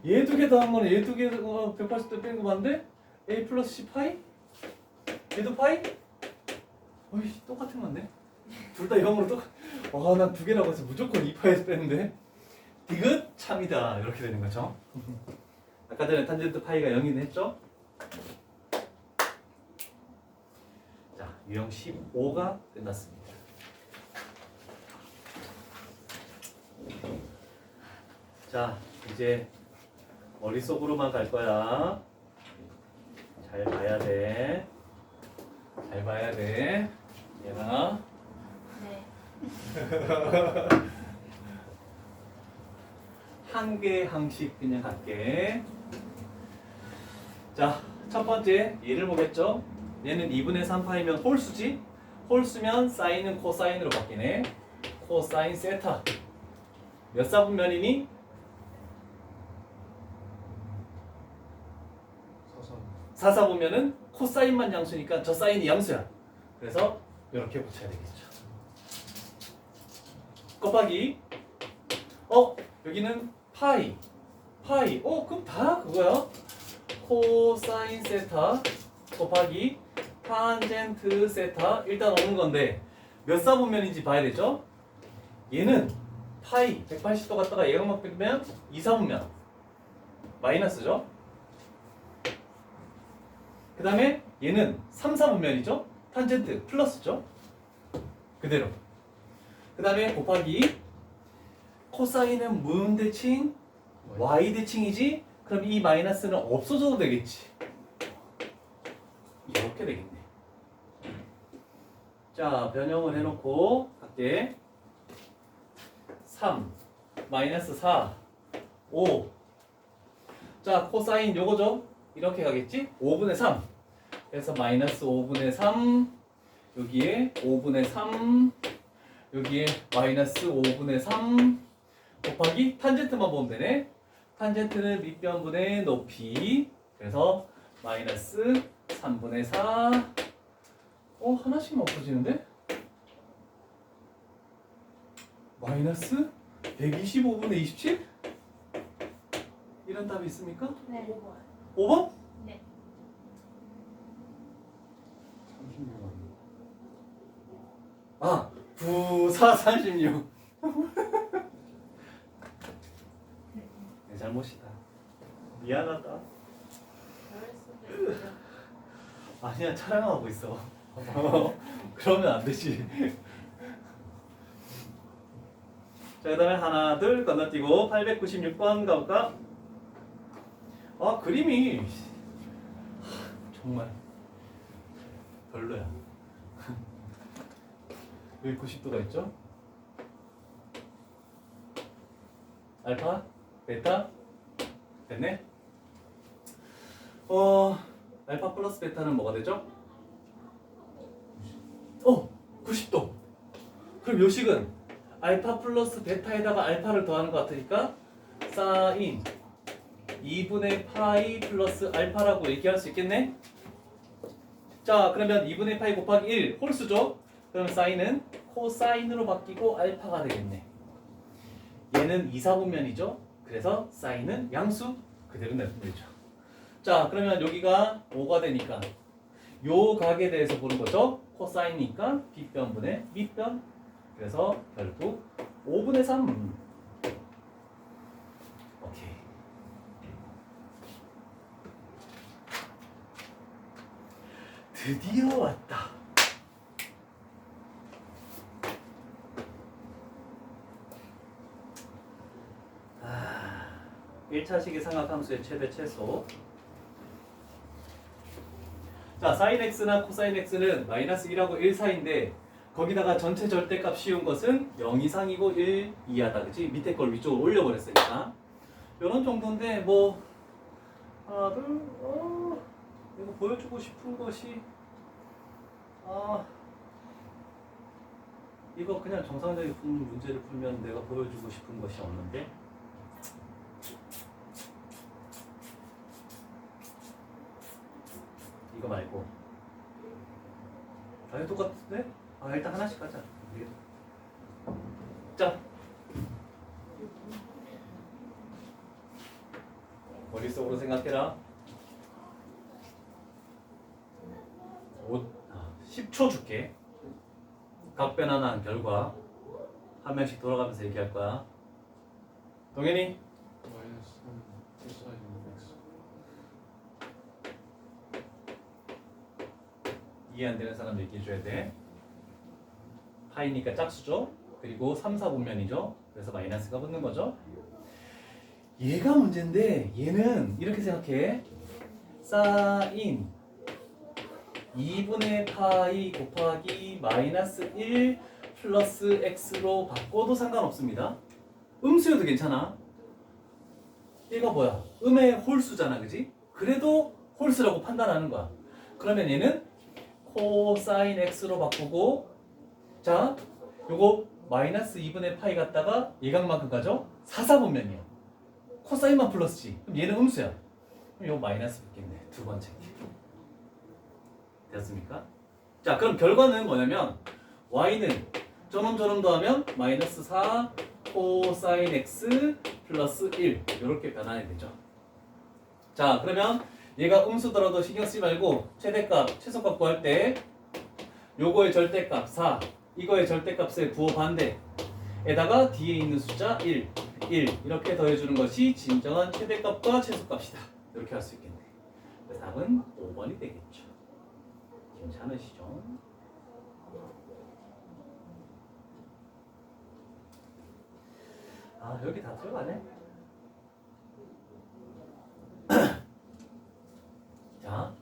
얘 두 개 더한 거는 얘 두 개 180도 뺀 거 맞는데? A 플러스 C 파이? 얘도 파이? 어이 똑같은 건데? 둘 다 0으로 똑같. 난 두 개라고 해서 무조건 2파이에서 빼는데 디귿 참이다 이렇게 되는 거죠. 아까 전에 탄젠트 파이가 0이긴 했죠? 자, 유형 15가 끝났습니다. 자, 이제 머릿속으로만 갈 거야. 잘 봐야 돼. 잘 봐야 돼. 얘나. 네. 한 개 항씩 그냥 갈게. 자, 첫 번째 얘를 보겠죠? 얘는 2분의 3파이면 홀수지? 홀수면 사인은 코사인으로 바뀌네. 코사인 세타. 몇 사분면이니? 사사보면은 코사인만 양수니까 저 사인이 양수야. 그래서 이렇게 붙여야 되겠죠. 곱하기 여기는 파이 그럼 다 그거야. 코사인 세타 곱하기 탄젠트 세타. 일단 오는 건데 몇 사분면인지 봐야 되죠. 얘는 파이 180도 갔다가 예각만 빼면 2사분면 마이너스죠. 그 다음에 얘는 3사분면이죠. 탄젠트 플러스죠. 그대로. 그 다음에 곱하기 코사인은 무슨 대칭? Y 대칭이지? 그럼 이 마이너스는 없어져도 되겠지. 이렇게 되겠네. 자, 변형을 해놓고 갈게. 3 마이너스 4 5. 자, 코사인 요거죠? 이렇게 가겠지? 5분의 3. 그래서 마이너스 5분의 3. 여기에 5분의 3. 여기에 마이너스 5분의 3. 곱하기 탄젠트만 보면 되네. 탄젠트는 밑변분의 높이. 그래서 마이너스 3분의 4. 하나씩만 없어지는데? 마이너스 125분의 27? 이런 답이 있습니까? 네. 5번? 네. 36만 9, 4, 36. 내 잘못이다. 미안하다. 그럴 수도 있죠. 아니야, 촬영하고 있어. 그러면 안 되지. 자, 그 다음에 하나, 둘 건너뛰고 896번 가볼까? 그림이 정말 별로야. 여기 90도가 있죠? 알파? 베타? 됐네? 알파 플러스 베타는 뭐가 되죠? 90도. 그럼 요식은 알파 플러스 베타에다가 알파를 더하는 것 같으니까 사인 2분의 파이 플러스 알파라고 얘기할 수 있겠네? 자, 그러면 2분의 파이 곱하기 1 홀수죠? 그럼 사인은 코사인으로 바뀌고 알파가 되겠네. 얘는 2사분면이죠? 그래서 사인은 양수 그대로 내면 되죠. 자, 그러면 여기가 5가 되니까 요 각에 대해서 보는 거죠. 코사인이니까 빗변분의 밑변. 그래서 결국 5분의 3. 오케이. 드디어 왔다. 아, 1차식의 삼각함수의 최대 최소. 자, sin x나 코사인 x는 마이너스 1하고 1 사이인데 거기다가 전체 절대값 씌운 것은 0 이상이고 1 이하다. 그치? 밑에 걸 위쪽으로 올려버렸으니까 요런 정도인데 뭐 하나 둘 이거 보여주고 싶은 것이 이거 그냥 정상적인 문제를 풀면 내가 보여주고 싶은 것이 없는데 이거 말고 이거 똑같은데? 일단 하나씩 하자. 자, 머릿속으로 생각해라. 10초 줄게. 각변환한 결과 한 명씩 돌아가면서 얘기할 거야. 동현이 마이너스 3 코사인 x. 이해 안 되는 사람 얘기해 줘야 돼. 파이니까 짝수죠. 그리고 3, 4분면이죠. 그래서 마이너스가 붙는 거죠. 얘가 문제인데 얘는 이렇게 생각해. 사인 2분의 파이 곱하기 마이너스 1 플러스 x로 바꿔도 상관없습니다. 음수여도 괜찮아. 얘가 뭐야? 음의 홀수잖아, 그지? 그래도 홀수라고 판단하는 거야. 그러면 얘는 코사인 x로 바꾸고, 자, 요거 마이너스 2분의 파이 갖다가 예각만큼 가죠? 4사분면이야. 코사인만 플러스지. 그럼 얘는 음수야. 그럼 요거 마이너스 붙겠네. 두 번째. 됐습니까? 자, 그럼 결과는 뭐냐면 y는 저놈 더하면 마이너스 4 코사인 x 플러스 1 이렇게 변환이 되죠. 자, 그러면 얘가 음수더라도 신경 쓰지 말고 최대값, 최소값 구할 때 요거의 절대값 4, 이거의 절대값의 부호 반대에다가 뒤에 있는 숫자 1 이렇게 더해주는 것이 진정한 최대값과 최소값이다. 이렇게 할 수 있겠네. 그래서 답은 5번이 되겠죠. 괜찮으시죠? 여기 다 들어가네. 자,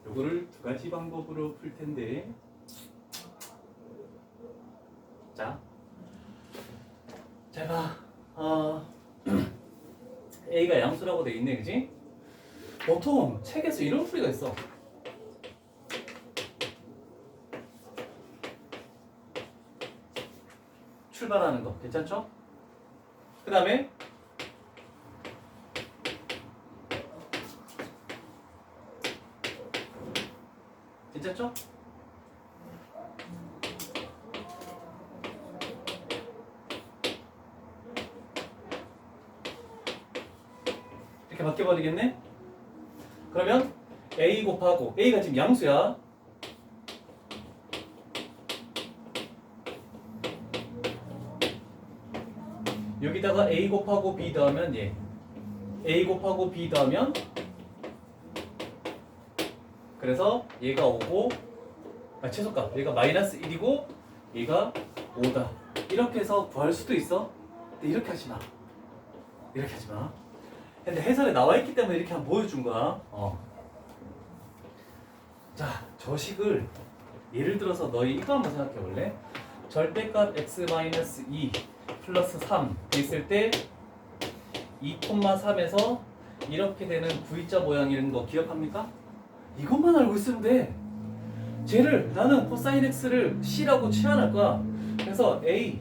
요거를 두 가지 방법으로 풀 텐데, 자, 제가 A가 양수라고 돼 있네, 그지? 보통 책에서 이런 풀이가 있어. 출발하는 거 괜찮죠? 그 다음에 괜찮죠? 이렇게 바뀌어버리겠네? 그러면 A 곱하고 A가 지금 양수야. 여기다가 A 곱하고 B 더하면 얘 A 곱하고 B 더하면 그래서 얘가 5고 최소값 얘가 마이너스 1이고 얘가 5다. 이렇게 해서 구할 수도 있어. 근데 이렇게 하지 마. 이렇게 하지 마. 근데 해설에 나와 있기 때문에 이렇게 한번 보여준 거야. 자, 저식을 예를 들어서 너희 이거 한번 생각해 볼래? 절대값 x-2 플러스 3 있을 때 2,3에서 이렇게 되는 V자 모양이라는 거 기억합니까? 이것만 알고 있으면 돼. 쟤를 나는 코사인 x를 C라고 치환할 거야. 그래서 A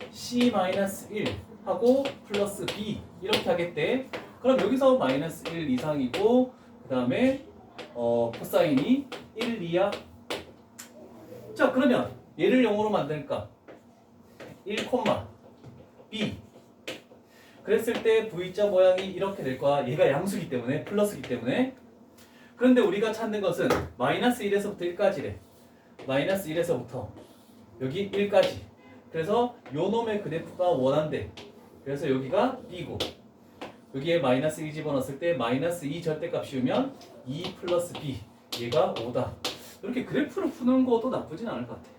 C-1 하고 플러스 B 이렇게 하겠대. 그럼 여기서 마이너스 1 이상이고 그 다음에 코사인이 1 이하. 자, 그러면 얘를 0으로 만드니까 1, b 그랬을 때 V자 모양이 이렇게 될 거야. 얘가 양수기 때문에 플러스기 때문에. 그런데 우리가 찾는 것은 마이너스 1에서부터 1까지래. 마이너스 1에서부터 여기 1까지. 그래서 요 놈의 그래프가 원한대. 그래서 여기가 b고 여기에 마이너스 1 집어넣었을 때 마이너스 2 절대값 씌우면 2 플러스 b 얘가 5다. 이렇게 그래프를 푸는 것도 나쁘진 않을 것 같아.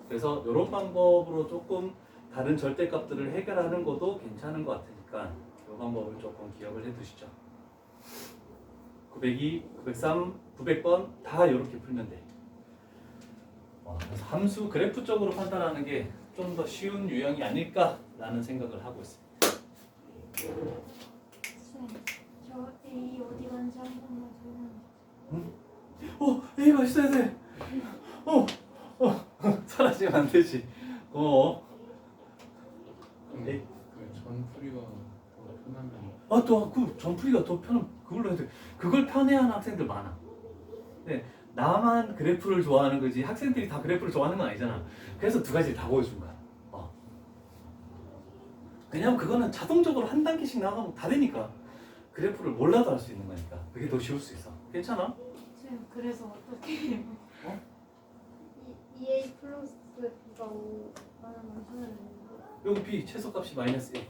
그래서 이런 방법으로 조금 다른 절대값들을 해결하는 것도 괜찮은 것 같으니까 이 방법을 조금 기억을 해두시죠. 902, 903, 900번 다 이렇게 풀면 돼. 그래서 함수 그래프 쪽으로 판단하는 게 좀 더 쉬운 유형이 아닐까라는 생각을 하고 있습니다. 쌤, 저 A 어디 간지 한 번만 설명해. A가 있어야 돼. 사라지면 안 되지. 근데 그 전풀이가 더 편하면 또 그 전풀이가 더 편한 그걸로 해도 돼. 그걸 편해하는 학생들 많아. 네, 나만 그래프를 좋아하는 거지 학생들이 다 그래프를 좋아하는 건 아니잖아. 그래서 두 가지 다 보여준 거야. 왜냐면 그거는 자동적으로 한 단계씩 나가면 다 되니까 그래프를 몰라도 할 수 있는 거니까 그게 더 쉬울 수 있어. 괜찮아? 쌤, 그래서 어떻게 어? 2A 플러스 B가 5 하나만 찾아내는 거? 여기 B 최소값이 마이너스 1.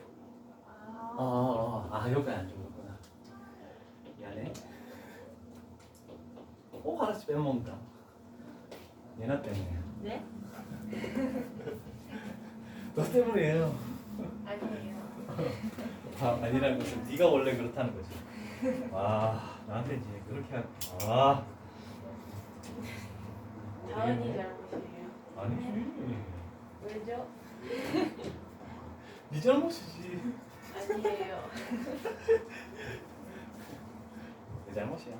여기 안 좋구나. 미안해. 하나씩 빼먹는다. 얘나 때문에. 네? 너 때문이에요. 아니에요. 아니라는 것은 네가 원래 그렇다는 거지. 나한테 이제 그렇게 하. 다은이 잘못이에요. 아니지. 왜죠? 네 잘못이지. 아니에요. 내 잘못이야.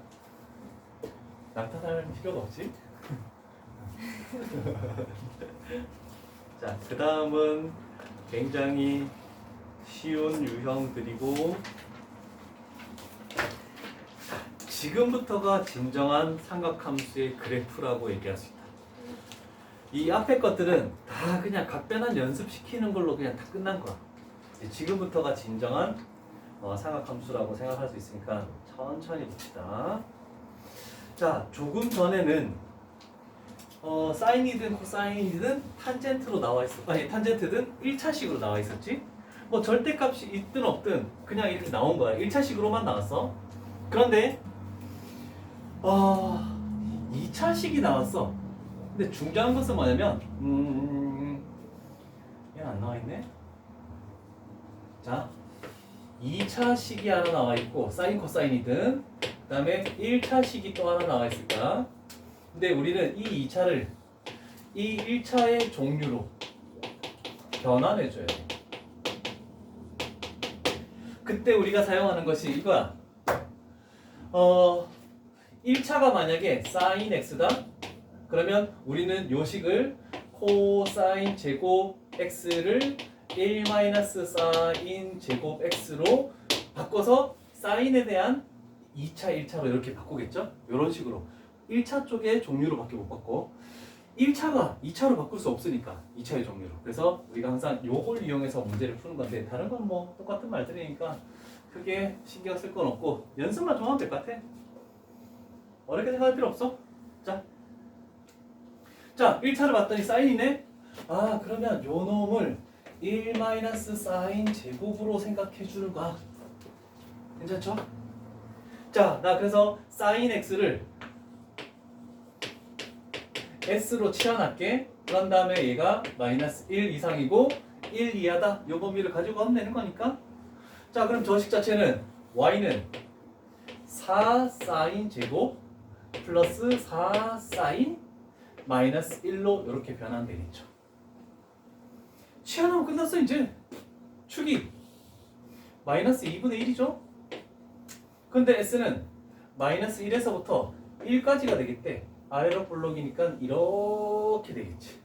남 탓할 필요가 없지. 자, 그 다음은 굉장히 쉬운 유형들이고 지금부터가 진정한 삼각함수의 그래프라고 얘기할 수 있다. 이 앞에 것들은 다 그냥 각변환 연습시키는 걸로 그냥 다 끝난 거야. 지금부터가 진정한 삼각함수라고 생각할 수 있으니까 천천히 봅시다. 자, 조금 전에는 사인이든 코사인이든 탄젠트로 나와 있어. 탄젠트든 1차식으로 나와 있었지. 절대값이 있든 없든 그냥 이렇게 나온 거야. 1차식으로만 나왔어. 그런데 2차식이 나왔어. 근데 중요한 것은 뭐냐면 얘는 안 나와 있네. 자, 2차식이 하나 나와 있고 사인 코사인이든 그다음에 1차식이 또 하나 나와 있을까? 근데 우리는 이 2차를 이 1차의 종류로 변환해줘야 돼. 그때 우리가 사용하는 것이 이거야. 1차가 만약에 sin x다? 그러면 우리는 요 식을 코사인 제곱 x를 1-sin 제곱 x로 바꿔서 사인에 대한 2차, 1차로 이렇게 바꾸겠죠? 이런 식으로 1차 쪽의 종류로 밖에 못 바꿔. 1차가 2차로 바꿀 수 없으니까 2차의 종류로. 그래서 우리가 항상 요걸 이용해서 문제를 푸는 건데 다른 건 뭐 똑같은 말들이니까 크게 신경 쓸 건 없고 연습만 좀 하면 될 것 같아. 어렵게 생각할 필요 없어. 자, 1차를 봤더니 사인이네. 그러면 요 놈을 1-sin 제곱으로 생각해 주는 거야. 괜찮죠? 자, 나 그래서 sin x를 s로 치환할게. 그런 다음에 얘가 마이너스 1 이상이고 1 이하다. 요 범위를 가지고 하면 되는 거니까. 자, 그럼 저식 자체는 y는 4 sin 제곱 플러스 4 sin 마이너스 1로 이렇게 변환되겠죠. 치환하면 끝났어 이제. 축이 마이너스 2분의 1이죠. 근데 s는 마이너스 1에서부터 1까지가 되겠대. 아래로 볼록이니까 이렇게 되겠지.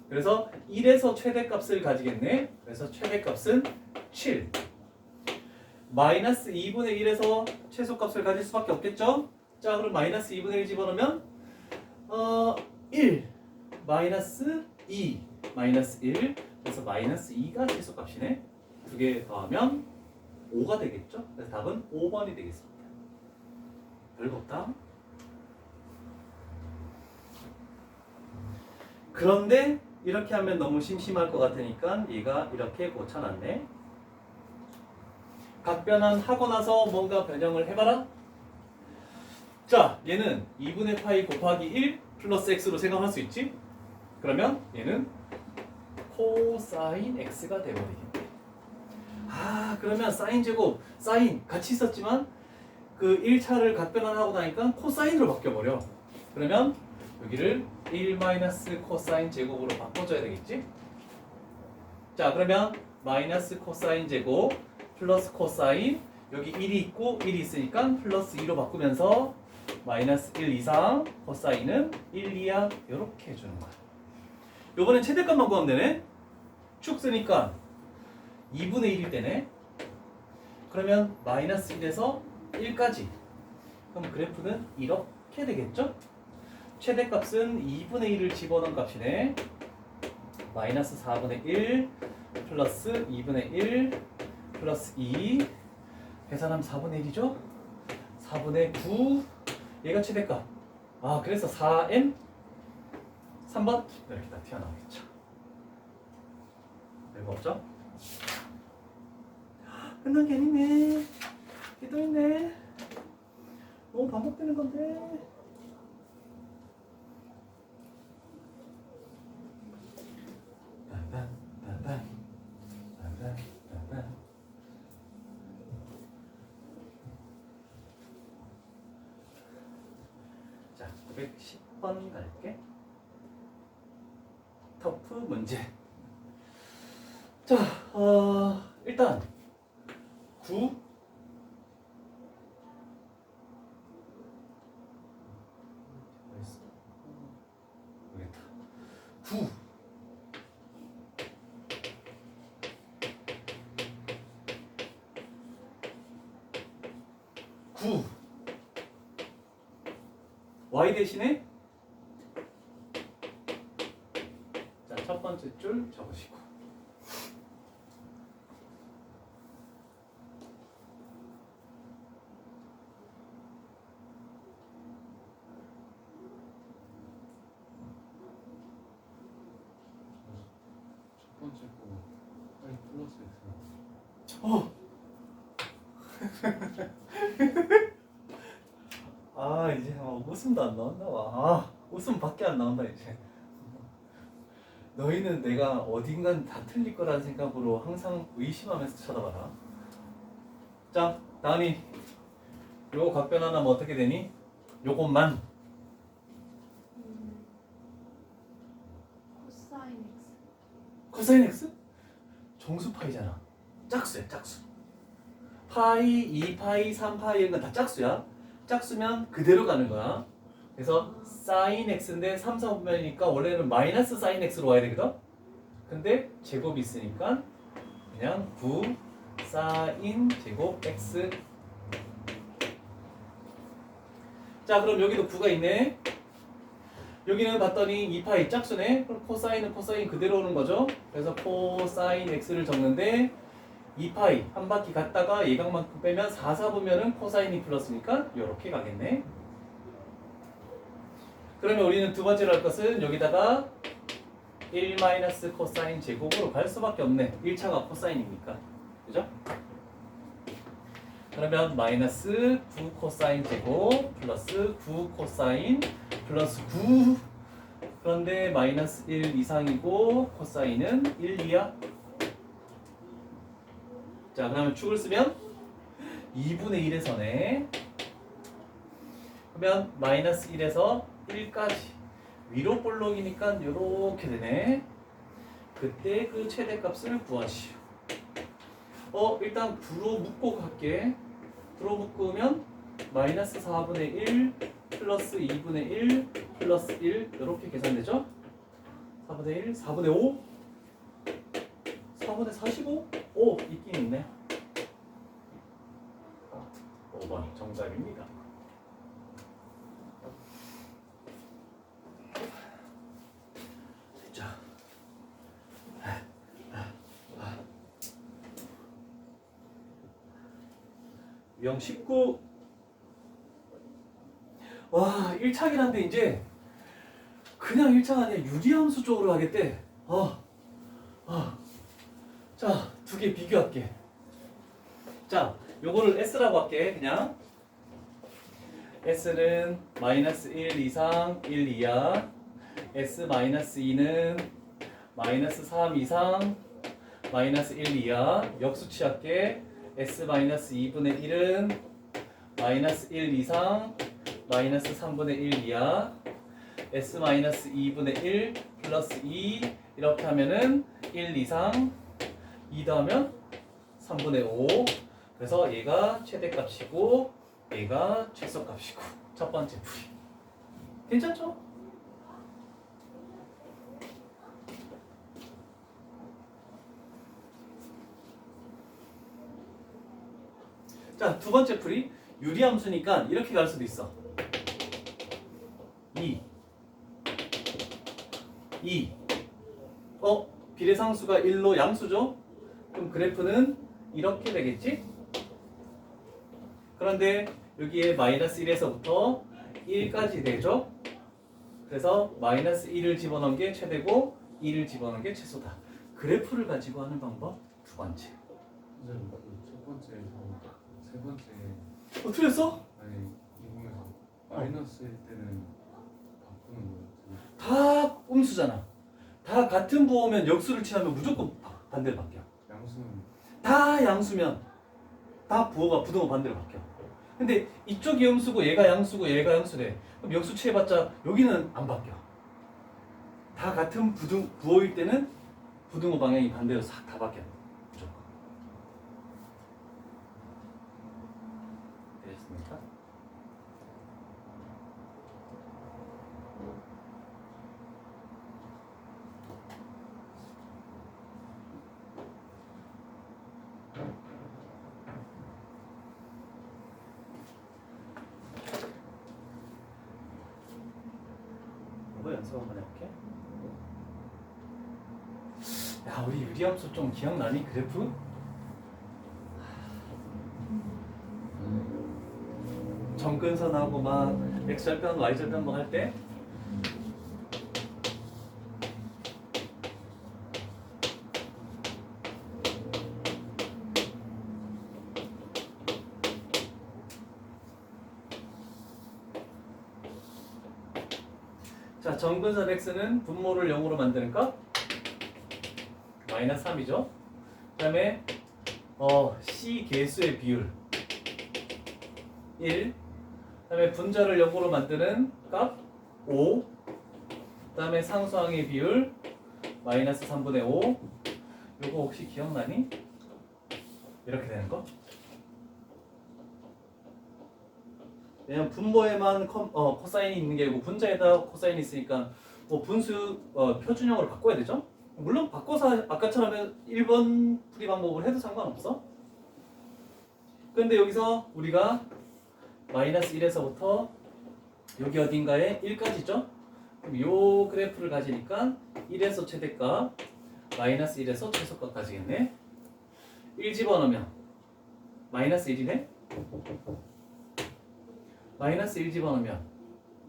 그래서 1에서 최대값을 가지겠네. 그래서 최대값은 7. 마이너스 2분의 1에서 최소값을 가질 수밖에 없겠죠. 자, 그럼 마이너스 2분의 1 집어넣으면 1 마이너스 2, 마이너스 1, 그래서 마이너스 2가 최소값이네. 두 개 더하면 5가 되겠죠? 그래서 답은 5번이 되겠습니다. 별거 없다. 그런데 이렇게 하면 너무 심심할 것 같으니까 얘가 이렇게 고쳐놨네. 각변환 하고 나서 뭔가 변형을 해봐라. 자, 얘는 2분의 파이 곱하기 1 플러스 x로 생각할 수 있지? 그러면 얘는 코사인 x가 되어버리겠네. 아, 그러면 사인 제곱, 사인 같이 있었지만 그 1차를 각변환하고 나니까 코사인으로 바뀌어버려. 그러면 여기를 1 마이너스 코사인 제곱으로 바꿔줘야 되겠지? 자, 그러면 마이너스 코사인 제곱 플러스 코사인, 여기 1이 있고 1이 있으니까 플러스 2로 바꾸면서 마이너스 1 이상 코사인은 1 이하 이렇게 해주는 거야. 요번엔 최대값만 구하면 되네. 축 쓰니까 2분의 1일 때네. 그러면 마이너스 1에서 1까지. 그럼 그래프는 이렇게 되겠죠? 최대값은 2분의 1을 집어넣은 값이네. 마이너스 4분의 1 플러스 2분의 1 플러스 2 계산하면 4분의 1이죠? 4분의 9 얘가 최대값. 아, 그래서 4n 3번 이렇게 딱 튀어나오겠죠. 별거 없죠? 끝난 게 아니네. 이게 또 있네. 너무 반복되는 건데. 자, 910번 갈게. 터프 문제. 자, 일단 9 모르겠다. 9 9 y 대신에 자, 첫 번째 줄 적으시고 첫 번째 거 파이 플러스 x. 아, 이제 웃음도 안 나온다 와. 웃음밖에 안 나온다 이제. 너희는 내가 어딘간 다 틀릴 거라는 생각으로 항상 의심하면서 쳐다봐라. 자, 다은이 요거 각변환하면 어떻게 되니? 요것만 코사인 x. 코사인 x? 정수파이잖아. 짝수야, 짝수. 파이, 2파이, 3파이 이런 건 다 짝수야. 짝수면 그대로 가는 거야. 그래서 사인 x인데 3, 4분면이니까 원래는 마이너스 사인 x로 와야 되거든. 근데 제곱이 있으니까 그냥 9 사인 제곱 x. 자, 그럼 여기도 9가 있네. 여기는 봤더니 2파이 짝수네. 그럼 코사인은 코사인 그대로 오는 거죠. 그래서 코사인 x를 적는데 2파이 한 바퀴 갔다가 예각만큼 빼면 4, 4분면은 코사인이 플러스니까 이렇게 가겠네. 그러면 우리는 두 번째로 할 것은 여기다가 1 마이너스 코사인 제곱으로 갈 수밖에 없네. 1차가 코사인이니까. 그죠? 그러면 마이너스 9 코사인 제곱 플러스 9 코사인 플러스 9. 그런데 마이너스 1 이상이고 코사인은 1 이하. 자, 그러면 축을 쓰면 2분의 1에서네. 그러면 마이너스 1에서 1까지 위로 볼록이니까 이렇게 되네. 그때 그 최대값을 구하시오. 일단 부로 묶고 갈게. 부로 묶으면 마이너스 4분의 1 플러스 2분의 1 플러스 1 이렇게 계산되죠? 4분의 1, 4분의 5 4분의 45? 오, 있긴 있네. 5번 정답입니다. 유형 19. 와, 1차기란데 이제 그냥 1차가 아니라 유리함수 쪽으로 하겠대. 자, 두 개 비교할게. 자, 요거를 S라고 할게. 그냥 S는 마이너스 1 이상 1 이하, S 마이너스 2는 마이너스 3 이상 마이너스 1 이하. 역수치 할게. S 마이너스 2분의 1은 마이너스 1 이상 마이너스 3분의 1 이하. S 마이너스 2분의 1 플러스 2 이렇게 하면은 1 이상 2 더하면 3분의 5. 그래서 얘가 최대값이고 얘가 최소값이고. 첫 번째 풀이. 괜찮죠? 자, 두 번째 풀이 유리함수니까 이렇게 갈 수도 있어. 2 비례상수가 1로 양수죠? 그럼 그래프는 이렇게 되겠지? 그런데 여기에 마이너스 1에서부터 1까지 되죠? 그래서 마이너스 1을 집어넣은 게 최대고 2를 집어넣은 게 최소다. 그래프를 가지고 하는 방법 두 번째. 선생님 첫 번째에서 세 번째 틀렸어? 아니 이공에서 마이너스일 때는 바꾸는 거였지. 다 음수잖아. 다 같은 부호면 역수를 취하면 무조건 반대로 바뀌어. 양수는 다 양수면 다 부호가 부등호 반대로 바뀌어. 근데 이쪽이 음수고 얘가 양수고 얘가 양수래. 그럼 역수 취해봤자 여기는 안 바뀌어. 다 같은 부호일 때는 부등호 방향이 반대로 싹 다 바뀌어. 무조건. 되셨습니까? 이거 연습 한번 해볼게. 야, 우리 유리함수 좀 기억나니? 그래프? 정근선하고 막 X절편, Y절편 뭐 할 때 자, 정근선 X는 분모를 0으로 만드는 것 마이너스 3이죠. 그 다음에 C 개수의 비율 1. 그 다음에 분자를 0으로 만드는 값 5. 그 다음에 상수항의 비율 마이너스 3분의 5. 요거 혹시 기억나니? 이렇게 되는 거? 왜냐면 분모에만 코사인이 있는 게 아니고 분자에다 코사인이 있으니까 뭐 분수 표준형으로 바꿔야 되죠? 물론 바꿔서 아까처럼 1번 풀이 방법을 해도 상관없어. 근데 여기서 우리가 마이너스 1에서부터 여기 어딘가에 1까지죠? 그럼 요 그래프를 가지니까 1에서 최대값 마이너스 1에서 최소값까지겠네. 1 집어넣으면 마이너스 1이네. 마이너스 1 집어넣으면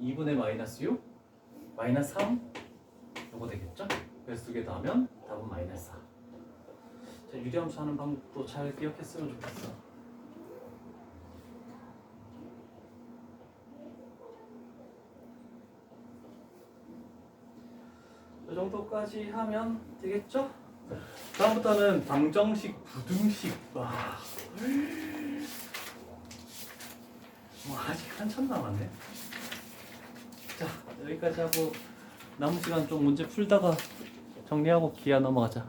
2분의 마이너스 6 마이너스 3 요거 되겠죠? 그래서 두 개 더하면 답은 마이너스 4. 자, 유리함수 하는 방법도 잘 기억했으면 좋겠어. 이 정도까지 하면 되겠죠? 다음부터는 방정식, 부등식. 와. 뭐 아직 한참 남았네. 자, 여기까지 하고 남은 시간 좀 문제 풀다가 정리하고 기아 넘어가자.